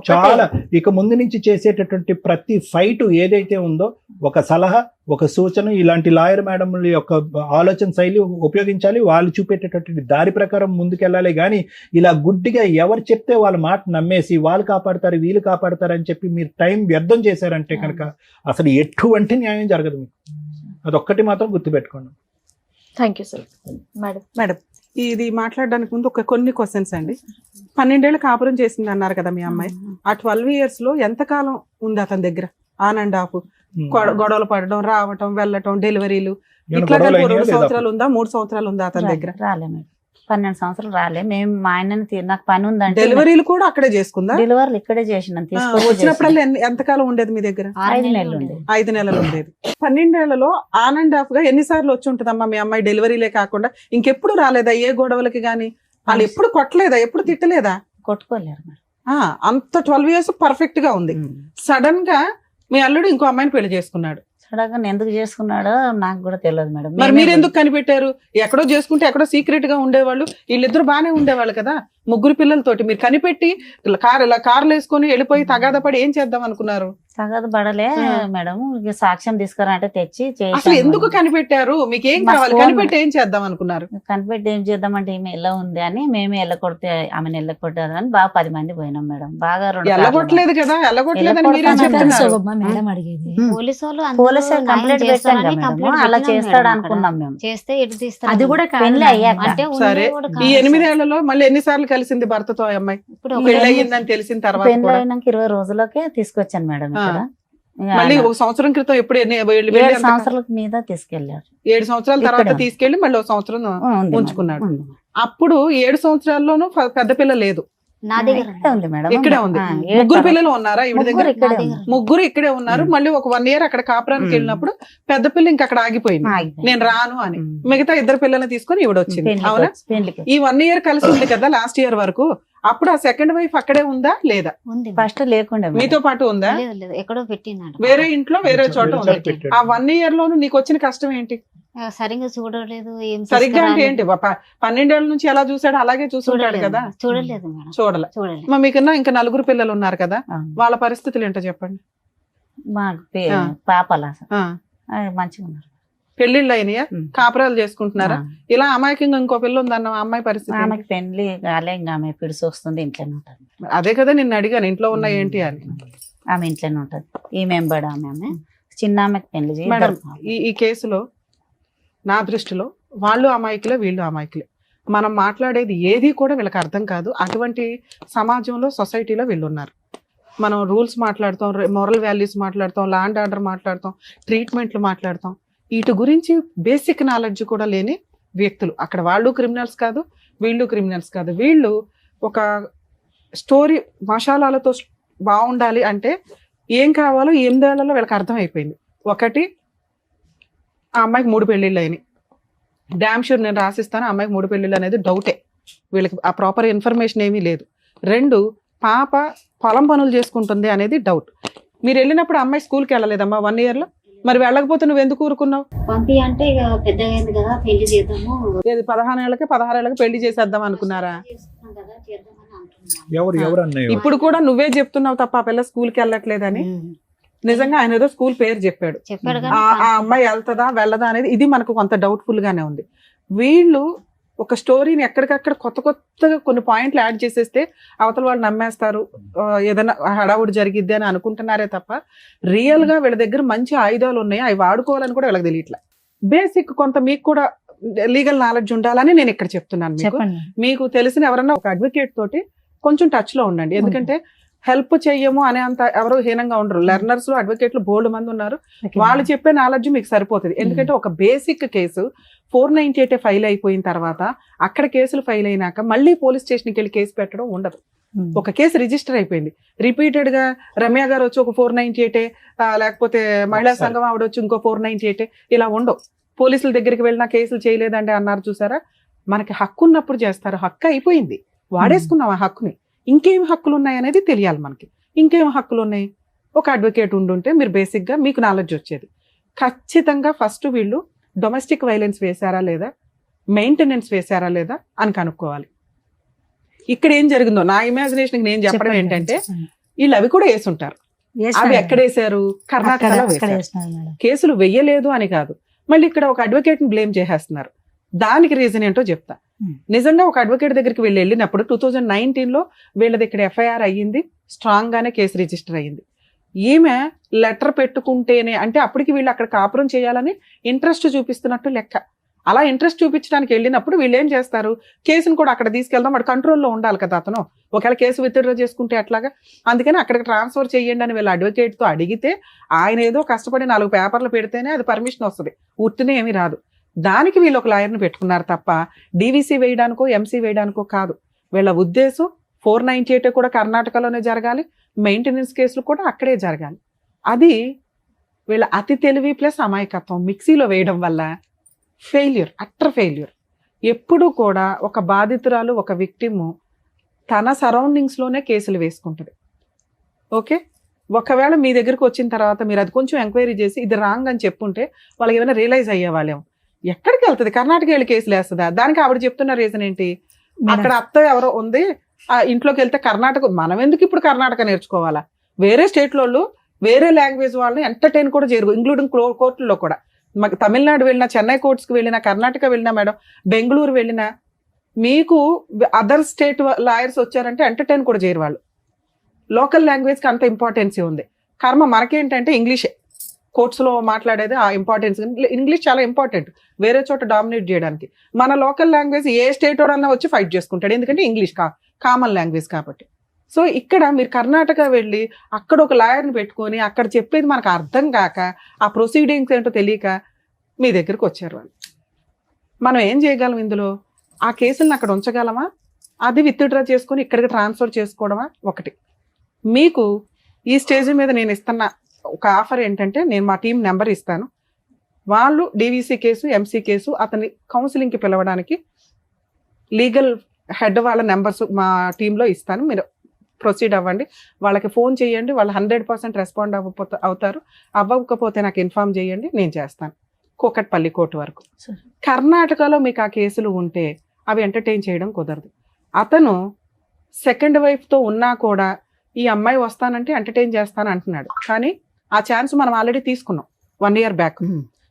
చాలా ఇక ముందు నుంచి చేసేటటువంటి ప్రతి ఫైట్ ఏదైతే ఉందో ఒక సలహా, ఒక సూచన, ఇలాంటి లాయర్ మేడంల యొక్క ఆలోచన శైలి ఉపయోగించాలి. వాళ్ళు చూపేటటువంటి దారి ప్రకారం ముందుకెళ్ళాలి. కానీ ఇలా గుడ్డిగా ఎవరు చెప్తే వాళ్ళ మాట నమ్మేసి వాళ్ళు కాపాడతారు వీళ్ళు కాపాడతారు అని చెప్పి మీరు టైం వ్యర్థం చేశారంటే కనుక అసలు ఎటువంటి న్యాయం జరగదు మీకు. అదొక్కటి మాత్రం గుర్తుపెట్టుకోండి. Thank you sir. మేడం ఇది మాట్లాడడానికి ముందు కొన్ని క్వశ్చన్స్ అండి. 12 ఏళ్ళు కాపురం చేసింది అన్నారు కదా మీ అమ్మాయి. ఆ 12 years లో ఎంతకాలం ఉంది అతని దగ్గర? ఆన్ అండ్ ఆఫ్ గొడవలు పడడం, రావటం, వెళ్ళటం, డెలివరీలు ఏమైనా ఇట్లా గొడవలు కలిపి 2 అయినాయా లేదా? సంవత్సరాలు ఉందా 3 సంవత్సరాలు ఉందా అతని దగ్గర? రాలే మేడం, 12 సంవత్సరాలు రాలే. మేము మా ఆయనని నాకు పని ఉందంటే డెలివరీలు కూడా అక్కడే చేసుకుందా? డెలివరీలు ఇక్కడే చేసినాం. వచ్చినప్పుడల్లా ఎంతకాలం ఉండేది మీ దగ్గర? 5 నెలలు ఉండేది. 5 నెలలు ఉండేది. 12 ఏళ్లలో ఆన్ అండ్ ఆఫ్ గా ఎన్నిసార్లు వచ్చి ఉంటదమ్మా మీ అమ్మాయి? డెలివరీలే కాకుండా ఇంకెప్పుడు రాలేదా ఏ గొడవలకి గానీ? వాళ్ళు ఎప్పుడు కొట్టలేదా, ఎప్పుడు తిట్టలేదా? కొట్టుకోలేరు మేడం. అంత 12 years పర్ఫెక్ట్ గా ఉంది. సడన్ గా మీ అల్లుడు ఇంకో అమ్మాయిని పెళ్లి చేసుకున్నాడు. సడన్గా ఎందుకు చేసుకున్నాడో నాకు కూడా తెలియదు మేడం. మరి మీరు ఎందుకు కనిపెట్టారు? ఎక్కడో చేసుకుంటే ఎక్కడో సీక్రెట్ గా ఉండేవాళ్ళు, వీళ్ళిద్దరు బానే ఉండేవాళ్ళు కదా 3 పిల్లలతోటి. మీరు కనిపెట్టి కార్లు వేసుకొని వెళ్ళిపోయి తగాద పడి ఏం చేద్దాం అనుకున్నారు? తగదు పడలే మేడం. ఇక సాక్ష్యం తీసుకురంటే తెచ్చి అసలు ఎందుకు కనిపెట్టారు? మీకు ఏం కావాలి? కనిపెట్టి ఏం చేద్దాం అనుకున్నారు? కనిపెట్టి ఏం చేద్దామంటే ఈమె ఎలా ఉంది అని మేమే ఎల్లకొడితే ఆమెను ఎల్లకొట్టారు అని బాగా 10 మంది పోయినాం మేడం. బాగా ఎల్లగొట్టలేదు కదా, ఎల్లగొట్టలేదని మీరే చెప్తున్నారు. మేడం అడిగేది పోలీసు వాళ్ళు పోలీసు కంప్లైంట్ పెట్టాం కదా మేడం. అలా చేస్తాడు అనుకున్నాం మేము. చేస్తే ఎటు తీస్తారు? అది కూడా పెళ్లి అయ్యాక అంటే సరే, ఈ 8 ఏళ్లలో మళ్ళీ ఎన్నిసార్లు కలిసింది భర్తతో ఆ అమ్మాయి? పెళ్లి అయ్యిందని తెలిసిన తర్వాత పెళ్లి కూడా అయినాక 20 రోజులకే తీసుకొచ్చాను మేడం ఇక్కడ. మళ్ళీ 1 సంవత్సరం క్రితం ఎప్పుడు 7 సంవత్సరాల మీద తీసుకెళ్లారు. 7 సంవత్సరాల తర్వాత ఇక్కడ. తీసుకెళ్లి మళ్ళీ 1 సంవత్సరం ఉంది ఉంచుకున్నాడు. మేడం. అప్పుడు 7 సంవత్సరాల్లోనూ పెద్ద పిల్ల లేదు, నా దగ్గర ఇక్కడే ఉంది మేడం. ఇక్కడే ఉంది. 3 పిల్లలు ఉన్నారా ఈవిడ దగ్గర? ముగ్గురు ఇక్కడే నా ఉన్నారు. దగ్గర. 3 ఇక్కడే ఉన్నారు. మళ్ళీ ఒక 1 year అక్కడ కాపురానికి వెళ్ళినప్పుడు పెద్ద పిల్ల ఇంక అక్కడ ఆగిపోయింది, ఆగిపోయింది. నేను రాను అని. మిగతా 2 పిల్లల్ని తీసుకొని ఈవిడ వచ్చింది. పెళ్లికి అవునా? వచ్చి- పెళ్లికి ఈ 1 year కలిసి ఉంది కదా లాస్ట్ ఇయర్ వరకు. అప్పుడు ఆ సెకండ్ వైఫ్ అక్కడే ఉందా లేదా? ఉంది. ఫస్ట్ లేకుండా మేడం. మీతో పాటు ఉందా? లేదు లేదు, ఎక్కడో పెట్టినాడు. వేరే ఇంట్లో వేరే చోట వేరే ఉంది. చోట పెట్టాడు. ఆ 1 year లోను నీకు వచ్చిన కష్టం ఏంటి? సరిగ్గా చూడలేదు, ఏం సరిగ్గా అంటే తీసుకురాలేదు. ఏంటి? 12 ఏళ్ల నుంచి ఎలా చూసాడు అలాగే చూసుంటాడు చూడలేదు కదా. చూడలేదు మేడం, చూడలే. చూడలేదు. మరి మీకన్నా ఇంకా 4 పిల్లలు ఉన్నారు కదా, అవును. వాళ్ళ పరిస్థితులు ఏంటో చెప్పండి. మాకు ఆ. పాపలా ఆ, మంచిగా ఉన్నారు. పెళ్లిళ్ళు అయినాయా? ఉమ్. కాపురాలు చేసుకుంటున్నారా? ఆ. ఇలా అమాయకంగా ఇంకో పిల్ల ఉందన్న ఆ అమ్మాయి పరిస్థితి ఏంటి? ఆమెకి పెళ్లి కాలే, ఇంకా ఆమె పిడిసి వస్తుంది, ఇంట్లోనే ఉంటుంది. అదే కదా నిన్ను అడిగాను ఇంట్లో ఉన్న ఏంటి అని. ఆమె ఇంట్లోనే ఉంటుంది. ఈమె ఎంబడి ఆమె చిన్న ఆమెకి పెళ్లి చేయి. మేడం, ఇద్దరు పాపలు. ఈ కేసులో నా దృష్టిలో వాళ్ళు అమాయకులే, వీళ్ళు అమాయకులే. మనం మాట్లాడేది ఏది కూడా వీళ్ళకి అర్థం కాదు. అటువంటి సమాజంలో, సొసైటీలో వీళ్ళు ఉన్నారు. మనం రూల్స్ మాట్లాడతాం, మోరల్ వాల్యూస్ మాట్లాడతాం, లా అండ్ ఆర్డర్ మాట్లాడతాం, ట్రీట్మెంట్లు మాట్లాడతాం. వీటి గురించి బేసిక్ నాలెడ్జ్ కూడా లేని వ్యక్తులు అక్కడ. వాళ్ళు క్రిమినల్స్ కాదు, వీళ్ళు క్రిమినల్స్ కాదు. వీళ్ళు ఒక స్టోరీ మసాలాలతో బాగుండాలి అంటే ఏం కావాలో 8 ఏళ్లలో వీళ్ళకి అర్థం అయిపోయింది. ఒకటి, ఆ అమ్మాయికి 3 పెళ్లిళ్ళు అయినాయి. డామ్ షూర్ నేను రాసిస్తాను, ఆ అమ్మాయికి 3 పెళ్లిళ్ళు అనేది డౌటే. వీళ్ళకి ఆ ప్రాపర్ ఇన్ఫర్మేషన్ ఏమీ లేదు. 2, పాప పొలం పనులు చేసుకుంటుంది అనేది డౌట్. మీరు వెళ్ళినప్పుడు అమ్మాయి స్కూల్కి వెళ్ళలేదమ్మా 1 year లో? మరి వెళ్ళకపోతే నువ్వు ఎందుకు ఊరుకున్నావు? పంపి అంటే ఇక పెద్దగా అయింది కదా, పెళ్లి చేద్దాము. ఏది 16 ఏళ్ళకి పెళ్లి చేసేద్దాం అనుకున్నారా? చేసుకున్నాం కదా, చేద్దామని అంటున్నాను. ఎవరు అన్నయ్య? ఇప్పుడు కూడా నువ్వే చెప్తున్నావు తప్ప ఆ పిల్ల స్కూల్కి వెళ్ళట్లేదని. నిజంగా ఆయన ఏదో స్కూల్ పేరు చెప్పాడు. చెప్పాడు ఆ అమ్మాయి వెళ్తుందా వెళ్ళదా అనేది ఇది మనకు కొంత డౌట్ఫుల్ గానే ఉంది. వీళ్ళు ఒక స్టోరీని ఎక్కడికక్కడ కొత్తగా కొన్ని పాయింట్లు యాడ్ చేసేస్తే అవతల వాళ్ళు నమ్మేస్తారు, ఏదైనా హడావుడి జరిగిద్ది అని అనుకుంటున్నారే తప్ప రియల్ గా వీళ్ళ దగ్గర మంచి ఆయుధాలు ఉన్నాయి, అవి వాడుకోవాలని కూడా వీళ్ళకి తెలియట్లే. బేసిక్ కొంత మీకు కూడా లీగల్ నాలెడ్జ్ ఉండాలని నేను ఇక్కడ చెప్తున్నాను. మీకు చెప్పండి. మీకు తెలిసిన ఎవరన్నా ఒక అడ్వకేట్ తోటి కొంచెం టచ్ లో ఉండండి. ఎందుకంటే హెల్ప్ చెయ్యము అనే అంత ఎవరు హీనంగా ఉండరు. లెర్నర్స్ లో అడ్వకేట్లు బోల్డ్ మంది ఉన్నారు. వాళ్ళు చెప్పే నాలెడ్జ్ మీకు సరిపోతుంది. ఎందుకంటే ఒక బేసిక్ కేసు 498 ఫైల్ అయిపోయిన తర్వాత అక్కడ కేసులు ఫైల్ అయినాక మళ్ళీ పోలీస్ స్టేషన్కి వెళ్ళి కేసు పెట్టడం ఉండదు. ఒక కేసు రిజిస్టర్ అయిపోయింది, రిపీటెడ్ గా రమ్య గారు వచ్చి ఒక 498 లేకపోతే మహిళా సంఘం ఆవిడ వచ్చి ఇంకో 498 ఇలా ఉండవు. పోలీసుల దగ్గరికి వెళ్ళినా కేసులు చేయలేదండి అన్నారు చూసారా. మనకి హక్కు ఉన్నప్పుడు చేస్తారు. హక్కు అయిపోయింది, వాడేసుకున్నాం ఆ హక్కుని. ఇంకేం హక్కులు ఉన్నాయి అనేది తెలియాలి మనకి. ఇంకేం హక్కులు ఉన్నాయి? ఒక అడ్వకేట్ ఉండుంటే మీరు బేసిక్ గా మీకు నాలెడ్జ్ వచ్చేది. ఖచ్చితంగా ఫస్ట్ వీళ్ళు డొమెస్టిక్ వైలెన్స్ వేశారా లేదా, మెయింటెనెన్స్ వేశారా లేదా అని కనుక్కోవాలి. ఇక్కడ ఏం జరిగిందో నా ఇమాజినేషన్ నేను చెప్పడం ఏంటంటే వీళ్ళు అవి కూడా వేసుంటారు. అవి ఎక్కడ వేశారు? కర్ణాటకలో వేశారు. కేసులు వెయ్యలేదు అని కాదు, మళ్ళీ ఇక్కడ ఒక అడ్వకేట్ ని బ్లేమ్ చేసేస్తున్నారు. దానికి రీజన్ ఏంటో చెప్తా. నిజంగా ఒక అడ్వకేట్ దగ్గరికి వెళ్ళినప్పుడు 2019లో వీళ్ళది ఇక్కడ ఎఫ్ఐఆర్ అయ్యింది, స్ట్రాంగ్ గానే కేసు రిజిస్టర్ అయ్యింది. ఈమె లెటర్ పెట్టుకుంటేనే అంటే అప్పటికి వీళ్ళు అక్కడ కాపురం చేయాలని ఇంట్రెస్ట్ చూపిస్తున్నట్టు లెక్క. అలా ఇంట్రెస్ట్ చూపించడానికి వెళ్ళినప్పుడు వీళ్ళు ఏం చేస్తారు, కేసును కూడా అక్కడ తీసుకెళ్దాం, వాడు కంట్రోల్లో ఉండాలి కదా అతను. ఒకవేళ కేసు విత్డ్రా చేసుకుంటే అట్లాగా, అందుకని అక్కడికి ట్రాన్స్ఫర్ చేయండి అని వీళ్ళు అడ్వకేట్తో అడిగితే ఆయన ఏదో కష్టపడి 4 పేపర్లు పెడితేనే అది పర్మిషన్ వస్తుంది, ఉట్టినే ఏమీ రాదు. దానికి వీళ్ళు ఒక లాయర్ని పెట్టుకున్నారు తప్ప డీవీసీ వేయడానికో ఎంసీ వేయడానికో కాదు. వీళ్ళ ఉద్దేశం 498 కూడా కర్ణాటకలోనే జరగాలి, మెయింటెనెన్స్ కేసులు కూడా అక్కడే జరగాలి. అది వీళ్ళ అతి తెలివి ప్లస్ అమాయకత్వం మిక్సీలో వేయడం వల్ల ఫెయిల్యూర్, అట్టర్ ఫెయిల్యూర్. ఎప్పుడు కూడా ఒక బాధితురాలు, ఒక విక్టిము తన సరౌండింగ్స్లోనే కేసులు వేసుకుంటుంది. ఓకే, ఒకవేళ మీ దగ్గరకు వచ్చిన తర్వాత మీరు అది కొంచెం ఎంక్వైరీ చేసి ఇది రాంగ్ అని చెప్పుంటే వాళ్ళకి ఏమైనా రియలైజ్ అయ్యేవాళ్ళేమో. ఎక్కడికి వెళ్తుంది, కర్ణాటక వెళ్ళి కేసులు వేస్తుందా? దానికి ఆవిడ చెప్తున్న రీజన్ ఏంటి, అక్కడ అత్త ఎవరో ఉంది, ఆ ఇంట్లోకి వెళ్తే కర్ణాటక, మనం ఎందుకు ఇప్పుడు కర్ణాటక నేర్చుకోవాలా? వేరే స్టేట్లో వేరే లాంగ్వేజ్ వాళ్ళని ఎంటర్టైన్ కూడా చేయరు, ఇంక్లూడింగ్ కోర్టుల్లో కూడా. మాకు తమిళనాడు వెళ్ళినా, చెన్నై కోర్ట్స్కి వెళ్ళినా, కర్ణాటక వెళ్ళినా మేడం, బెంగళూరు వెళ్ళినా, మీకు అదర్ స్టేట్ లాయర్స్ వచ్చారంటే ఎంటర్టైన్ కూడా చేయరు వాళ్ళు. లోకల్ లాంగ్వేజ్కి అంత ఇంపార్టెన్సీ ఉంది. కర్మ మనకేంటంటే ఇంగ్లీషే కోర్ట్స్లో మాట్లాడేది, ఆ ఇంపార్టెన్స్. ఇంగ్లీష్ చాలా ఇంపార్టెంట్ వేరే చోట డామినేట్ చేయడానికి. మన లోకల్ లాంగ్వేజ్ ఏ స్టేట్ వాడన్నా వచ్చి ఫైట్ చేసుకుంటాడు, ఎందుకంటే ఇంగ్లీష్ కామన్ లాంగ్వేజ్ కాబట్టి. సో ఇక్కడ మీరు కర్ణాటక వెళ్ళి అక్కడ ఒక లాయర్ని పెట్టుకొని అక్కడ చెప్పేది మనకు అర్థం కాక, ఆ ప్రొసీడింగ్స్ ఏంటో తెలియక మీ దగ్గరకు వచ్చారు వాళ్ళు. మనం ఏం చేయగలం ఇందులో? ఆ కేసులను అక్కడ ఉంచగలమా, అది విత్డ్రా చేసుకొని ఇక్కడికి ట్రాన్స్ఫర్ చేసుకోవడమా? ఒకటి. మీకు ఈ స్టేజ్ మీద నేను ఇస్తున్న ఒక ఆఫర్ ఏంటంటే, నేను మా టీం నెంబర్ ఇస్తాను, వాళ్ళు డీవీసీ కేసు, ఎంసీ కేసు అతని కౌన్సిలింగ్కి పిలవడానికి లీగల్ హెడ్ వాళ్ళ నెంబర్స్ మా టీంలో ఇస్తాను, మీరు ప్రొసీడ్ అవ్వండి. వాళ్ళకి ఫోన్ చేయండి, వాళ్ళు 100% రెస్పాండ్ అవుతారు. అవ్వకపోతే నాకు ఇన్ఫార్మ్ చేయండి, నేను చేస్తాను. కూకట్పల్లి కోర్టు వరకు. కర్ణాటకలో మీకు ఆ కేసులు ఉంటే అవి ఎంటర్టైన్ చేయడం కుదరదు. అతను సెకండ్ వైఫ్తో ఉన్నా కూడా ఈ అమ్మాయి వస్తానంటే ఎంటర్టైన్ చేస్తాను అంటున్నాడు, కానీ ఆ ఛాన్స్ మనం ఆల్రెడీ తీసుకున్నాం 1 year బ్యాక్.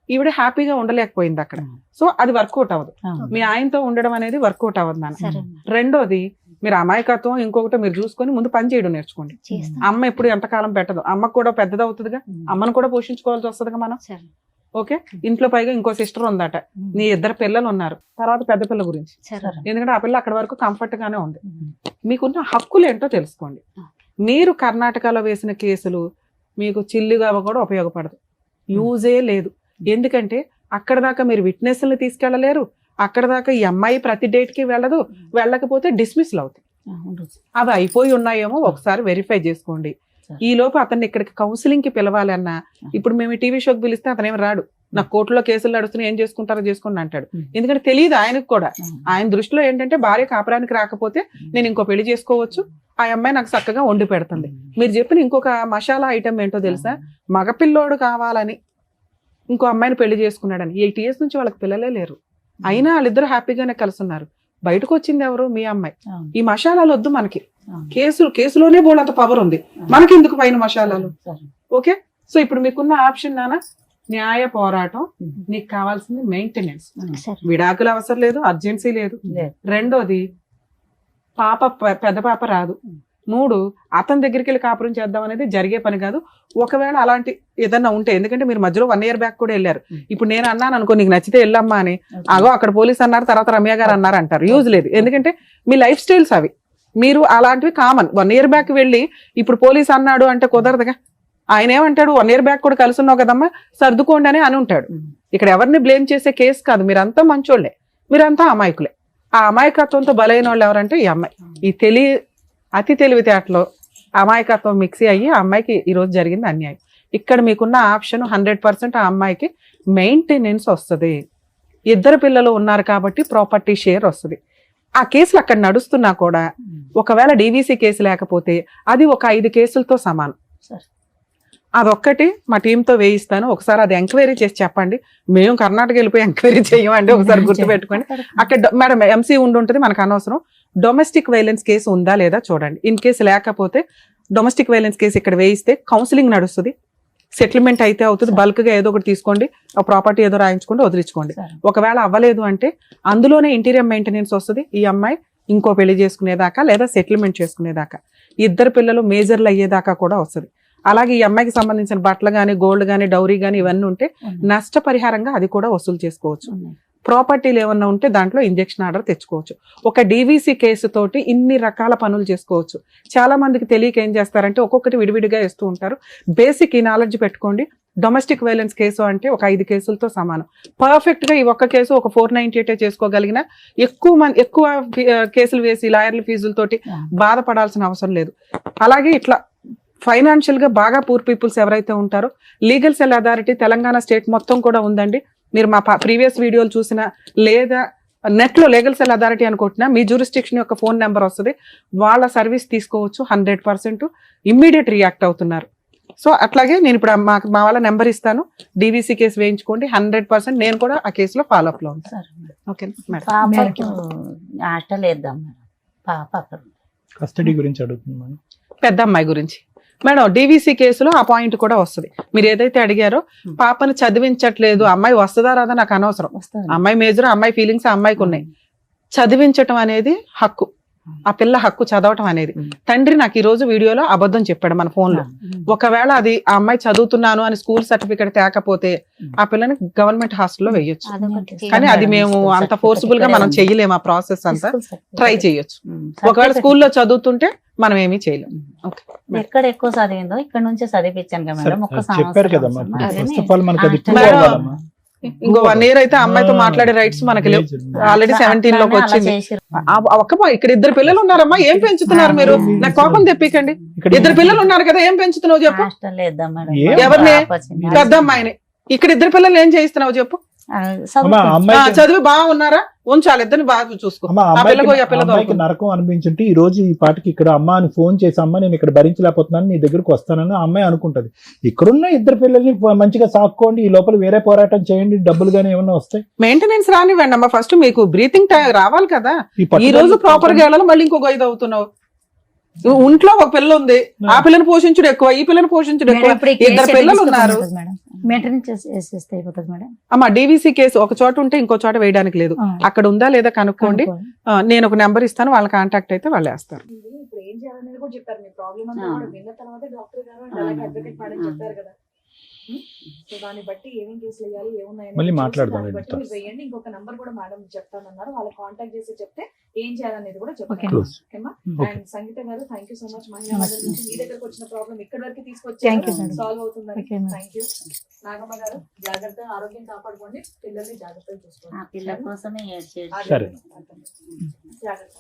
ఈవిడ హ్యాపీగా ఉండలేకపోయింది అక్కడ. సో అది వర్కౌట్ అవ్వదు, మీ ఆయనతో ఉండడం అనేది వర్కౌట్ అవ్వదు నాన్న. రెండోది, మీరు అమాయకత్వం ఇంకొకటి మీరు చూసుకొని ముందు పని చేయడం నేర్చుకోండి. అమ్మ ఎప్పుడు ఎంతకాలం పెట్టదు, అమ్మకు కూడా పెద్దది అవుతుందిగా, అమ్మను కూడా పోషించుకోవాల్సి వస్తుందిగా మనం. ఓకే, ఇంట్లో పైగా ఇంకో సిస్టర్ ఉందట, నీ 2 పిల్లలు ఉన్నారు, తర్వాత పెద్ద పిల్ల గురించి, ఎందుకంటే ఆ పిల్ల అక్కడ వరకు కంఫర్ట్ గానే ఉంది. మీకున్న హక్కులు ఏంటో తెలుసుకోండి. మీరు కర్ణాటకలో వేసిన కేసులు మీకు చిల్లుగా కూడా ఉపయోగపడదు, యూజే లేదు. ఎందుకంటే అక్కడ దాకా మీరు విట్నెస్ని తీసుకెళ్ళలేరు, అక్కడ దాకా ఈ అమ్మాయి ప్రతి డేట్కి వెళ్ళదు, వెళ్ళకపోతే డిస్మిస్లు అవుతాయి. అవి అయిపోయి ఉన్నాయేమో ఒకసారి వెరిఫై చేసుకోండి. ఈ లోపు అతన్ని ఇక్కడికి కౌన్సిలింగ్కి పిలవాలన్నా, ఇప్పుడు మేము టీవీ షోకి పిలిస్తే అతనేమి రాడు, నాకు కోర్టులో కేసులు నడుస్తున్నాయి, ఏం చేసుకుంటారో చేసుకోండి అంటాడు. ఎందుకంటే తెలియదు ఆయనకు కూడా. ఆయన దృష్టిలో ఏంటంటే భార్య కాపురానికి రాకపోతే నేను ఇంకో పెళ్లి చేసుకోవచ్చు, ఆ అమ్మాయి నాకు చక్కగా వండి పెడుతుంది. మీరు చెప్పిన ఇంకొక మసాలా ఐటమ్ ఏంటో తెలుసా, మగపిల్లోడు కావాలని ఇంకో అమ్మాయిని పెళ్లి చేసుకున్నాడని. 8 years నుంచి వాళ్ళకి పిల్లలే లేరు, అయినా వాళ్ళిద్దరు హ్యాపీగానే కలిసి ఉన్నారు. బయటకు వచ్చింది ఎవరు? మీ అమ్మాయి. ఈ మసాలాలు వద్దు మనకి, కేసులోనే బోలంత పవర్ ఉంది, మనకి ఎందుకు పైన మసాలాలు? ఓకే, సో ఇప్పుడు మీకున్న ఆప్షన్ నాన్న న్యాయ పోరాటం. నీకు కావాల్సింది మెయింటెనెన్స్, విడాకులు అవసరం లేదు, అర్జెన్సీ లేదు. రెండోది, పెద్ద పాప రాదు. 3, అతని దగ్గరికి వెళ్ళి కాపురం చేద్దాం అనేది జరిగే పని కాదు. ఒకవేళ అలాంటి ఏదన్నా ఉంటే, ఎందుకంటే మీరు మధ్యలో 1 year బ్యాక్ కూడా వెళ్ళారు, ఇప్పుడు నేను అన్నాను అనుకో నీకు నచ్చితే వెళ్ళమ్మా అని, అగో అక్కడ పోలీస్ అన్నారు, తర్వాత రమ్య గారు అన్నారు అంటారు, యూజ్ లేదు. ఎందుకంటే మీ లైఫ్ స్టైల్స్ అవి, మీరు అలాంటివి కామన్. 1 year బ్యాక్ వెళ్ళి ఇప్పుడు పోలీస్ అన్నాడు అంటే కుదరదుగా. ఆయన ఏమంటాడు, 1 year బ్యాక్ కూడా కలిసి ఉన్నావు కదమ్మా, సర్దుకోండి అని ఉంటాడు. ఇక్కడ ఎవరిని బ్లేమ్ చేసే కేసు కాదు, మీరంతా మంచోళ్లే, మీరంతా అమాయకులే. ఆ అమాయకత్వంతో బలైన వాళ్ళు ఎవరంటే ఈ అమ్మాయి. ఈ అతి తెలివితేటలో అమాయకత్వం మిక్సీ అయ్యి ఆ అమ్మాయికి ఈరోజు జరిగింది అన్యాయం. ఇక్కడ మీకున్న ఆప్షన్ 100% ఆ అమ్మాయికి మెయింటెనెన్స్ వస్తుంది. 2 పిల్లలు ఉన్నారు కాబట్టి ప్రాపర్టీ షేర్ వస్తుంది. ఆ కేసులు అక్కడ నడుస్తున్నా కూడా ఒకవేళ డీవీసీ కేసు లేకపోతే అది ఒక 5 కేసులతో సమానం. అదొక్కటి మా టీంతో వేయిస్తాను, ఒకసారి అది ఎంక్వైరీ చేసి చెప్పండి. మేము కర్ణాటక వెళ్ళిపోయి ఎంక్వైరీ చేయమండి, ఒకసారి గుర్తుపెట్టుకోండి. అక్కడ మేడం ఎంసీ ఉంటుంది, మనకు అనవసరం. డొమెస్టిక్ వైలెన్స్ కేసు ఉందా లేదా చూడండి. ఇన్ కేసు లేకపోతే డొమెస్టిక్ వైలెన్స్ కేసు ఇక్కడ వేయిస్తే కౌన్సిలింగ్ నడుస్తుంది, సెటిల్మెంట్ అయితే అవుతుంది. బల్క్ గా ఏదో ఒకటి తీసుకోండి, ఆ ప్రాపర్టీ ఏదో రాయించుకోండి, వదిలించుకోండి. ఒకవేళ అవ్వలేదు అంటే అందులోనే ఇంటీరియర్ మెయింటెనెన్స్ వస్తుంది. ఈ అమ్మాయి ఇంకో పెళ్లి చేసుకునేదాకా లేదా సెటిల్మెంట్ చేసుకునేదాకా, 2 పిల్లలు మేజర్లు అయ్యేదాకా కూడా వస్తుంది. అలాగే ఈ అమ్మాయికి సంబంధించిన బట్టలు కానీ, గోల్డ్ కానీ, డౌరీ కానీ ఇవన్నీ ఉంటే నష్టపరిహారంగా అది కూడా వసూలు చేసుకోవచ్చు. ప్రాపర్టీలు ఏమన్నా ఉంటే దాంట్లో ఇంజెక్షన్ ఆర్డర్ తెచ్చుకోవచ్చు. ఒక డీవీసీ కేసు తోటి ఇన్ని రకాల పనులు చేసుకోవచ్చు. చాలా మందికి తెలియక ఏం చేస్తారంటే ఒక్కొక్కటి విడివిడిగా వేస్తూ ఉంటారు. బేసిక్ ఈ నాలెడ్జ్ పెట్టుకోండి. డొమెస్టిక్ వైలెన్స్ కేసు అంటే ఒక 5 కేసులతో సమానం. పర్ఫెక్ట్ గా ఈ ఒక్క కేసు ఒక 498 చేసుకోగలిగిన ఎక్కువ కేసులు వేసి లాయర్ల ఫీజులతోటి బాధపడాల్సిన అవసరం లేదు. అలాగే ఇట్లా ఫైనాన్షియల్ గా బాగా పూర్ పీపుల్స్ ఎవరైతే ఉంటారో legal cell authority Telangana state మొత్తం కూడా ఉందండి. మీరు మా ప్రీవియస్ వీడియోలు చూసినా లేదా నెట్ లో లీగల్ సెల్ అథారిటీ అనుకుంటున్నా మీ జ్యూరిస్డిక్షన్ యొక్క ఫోన్ నెంబర్ వస్తుంది. వాళ్ళ సర్వీస్ తీసుకోవచ్చు. 100% ఇమ్మీడియట్ రియాక్ట్ అవుతున్నారు. సో అట్లాగే నేను ఇప్పుడు మా వాళ్ళ నెంబర్ ఇస్తాను. డీవీసీ కేసు వేయించుకోండి. 100% నేను కూడా ఆ కేసులో ఫాలో అప్ లో ఉంటాను. Okay madam. పాపకు హాస్టల్ వేద్దాం మేడం. పాప అక్కడ కస్టడీ గురించి అడుగుతున్నాను. పెద్ద అమ్మాయి గురించి మేడం డీవీసీ కేసులో ఆ పాయింట్ కూడా వస్తుంది. మీరు ఏదైతే అడిగారో పాపని చదివించట్లేదు, అమ్మాయి వస్తుందా రాదా నాకు అనవసరం. అమ్మాయి మేజర్, అమ్మాయి ఫీలింగ్స్ అమ్మాయికి ఉన్నాయి. చదివించటం అనేది హక్కు. ఆ పిల్ల హక్కు చదవటం అనేది. తండ్రి నాకు ఈ రోజు వీడియోలో అబద్ధం చెప్పాడు మన ఫోన్ లో. ఒకవేళ అది ఆ అమ్మాయి చదువుతున్నాను అని స్కూల్ సర్టిఫికేట్ తేకపోతే ఆ పిల్లని గవర్నమెంట్ హాస్టల్లో వేయొచ్చు. కానీ అది మేము అంత ఫోర్స్ఫుల్ గా మనం చెయ్యలేము. ఆ ప్రాసెస్ అంతా ట్రై చేయొచ్చు. ఒకవేళ స్కూల్లో చదువుతుంటే మనం ఏమీ చేయలేము. ఎక్కడ ఎక్కువ చదివిందో ఇక్కడ నుంచే చదివించాను కదా మేడం. ఒక్క చెప్పారు కదా ఫస్ట్ ఆఫ్ ఆల్ మనకి అది ఇంకో 1 year అయితే అమ్మాయితో మాట్లాడే రైట్స్ మనకి లేవు. ఆల్రెడీ 17 లోకి వచ్చింది. ఇక్కడ 2 పిల్లలు ఉన్నారమ్మా, ఏం పెంచుతున్నారు మీరు? నాకు కోపం తెప్పికండి. 2 పిల్లలు ఉన్నారు కదా, ఏం పెంచుతున్నావు చెప్పు. ఎవరిని? పెద్ద అమ్మాయిని. ఇక్కడ 2 పిల్లలు ఏం చేయిస్తున్నావు చెప్పు. చదివి బాగున్నారా? ఉంచాలి, ఇద్దరిని బాగా చూసుకో. అమ్మాయికి నరకం అనిపించుంటే ఈ రోజు ఈ పాటికి ఇక్కడ అమ్మ అని ఫోన్ చేసి అమ్మ నేను ఇక్కడ భరించలేకపోతున్నాను నీ దగ్గరకు వస్తానని అమ్మాయి అనుకుంటది. ఇక్కడున్న 2 పిల్లల్ని మంచిగా సాక్కోండి, ఈ లోపల వేరే పోరాటం చేయండి, డబ్బులు గానీ ఏమన్నా వస్తాయి. మెయింటెనెన్స్ రానివ్వండి అమ్మా. ఫస్ట్ మీకు బ్రీతింగ్ రావాలి కదా. ఈ రోజు ప్రాపర్ గా వెళ్ళాలి, మళ్ళీ ఇంకొక 5 అవుతున్నావు. ఇంట్లో ఒక పిల్ల ఉంది, ఆ పిల్లని పోషించుడు ఎక్కువ, ఈ పిల్లని పోషించుడు ఎక్కువ. 2 పిల్లలు ఉన్నారు. అమ్మా డీవీసీ కేసు ఒక చోట ఉంటే ఇంకో చోట వేయడానికి లేదు. అక్కడ ఉందా లేదా కనుక్కోండి. నేను ఒక నెంబర్ ఇస్తాను, వాళ్ళ కాంటాక్ట్ అయితే వాళ్ళు వేస్తారు. సో దాన్ని బట్టి ఏమేం కేసులు వేయాలి, ఏమున్నాయని మళ్ళీ మాట్లాడదాం. వేయండి. ఇంకొక నంబర్ కూడా మేడం చెప్తానన్నారు, వాళ్ళకి కాంటాక్ట్ చేసి చెప్తే ఏం చేయాలనేది కూడా చెప్తాను. అండ్ సంగీత గారు థ్యాంక్ యూ సో మచ్. మహిళా నుంచి మీ దగ్గరకు వచ్చిన ప్రాబ్లం ఇక్కడ వరకు తీసుకొచ్చి సాల్వ్ అవుతుందని థ్యాంక్ యూ. నాగమ్మ గారు జాగ్రత్త, ఆరోగ్యం కాపాడుకోండి, పిల్లల్ని జాగ్రత్తగా చూసుకోండి. పిల్లల కోసమే జాగ్రత్త.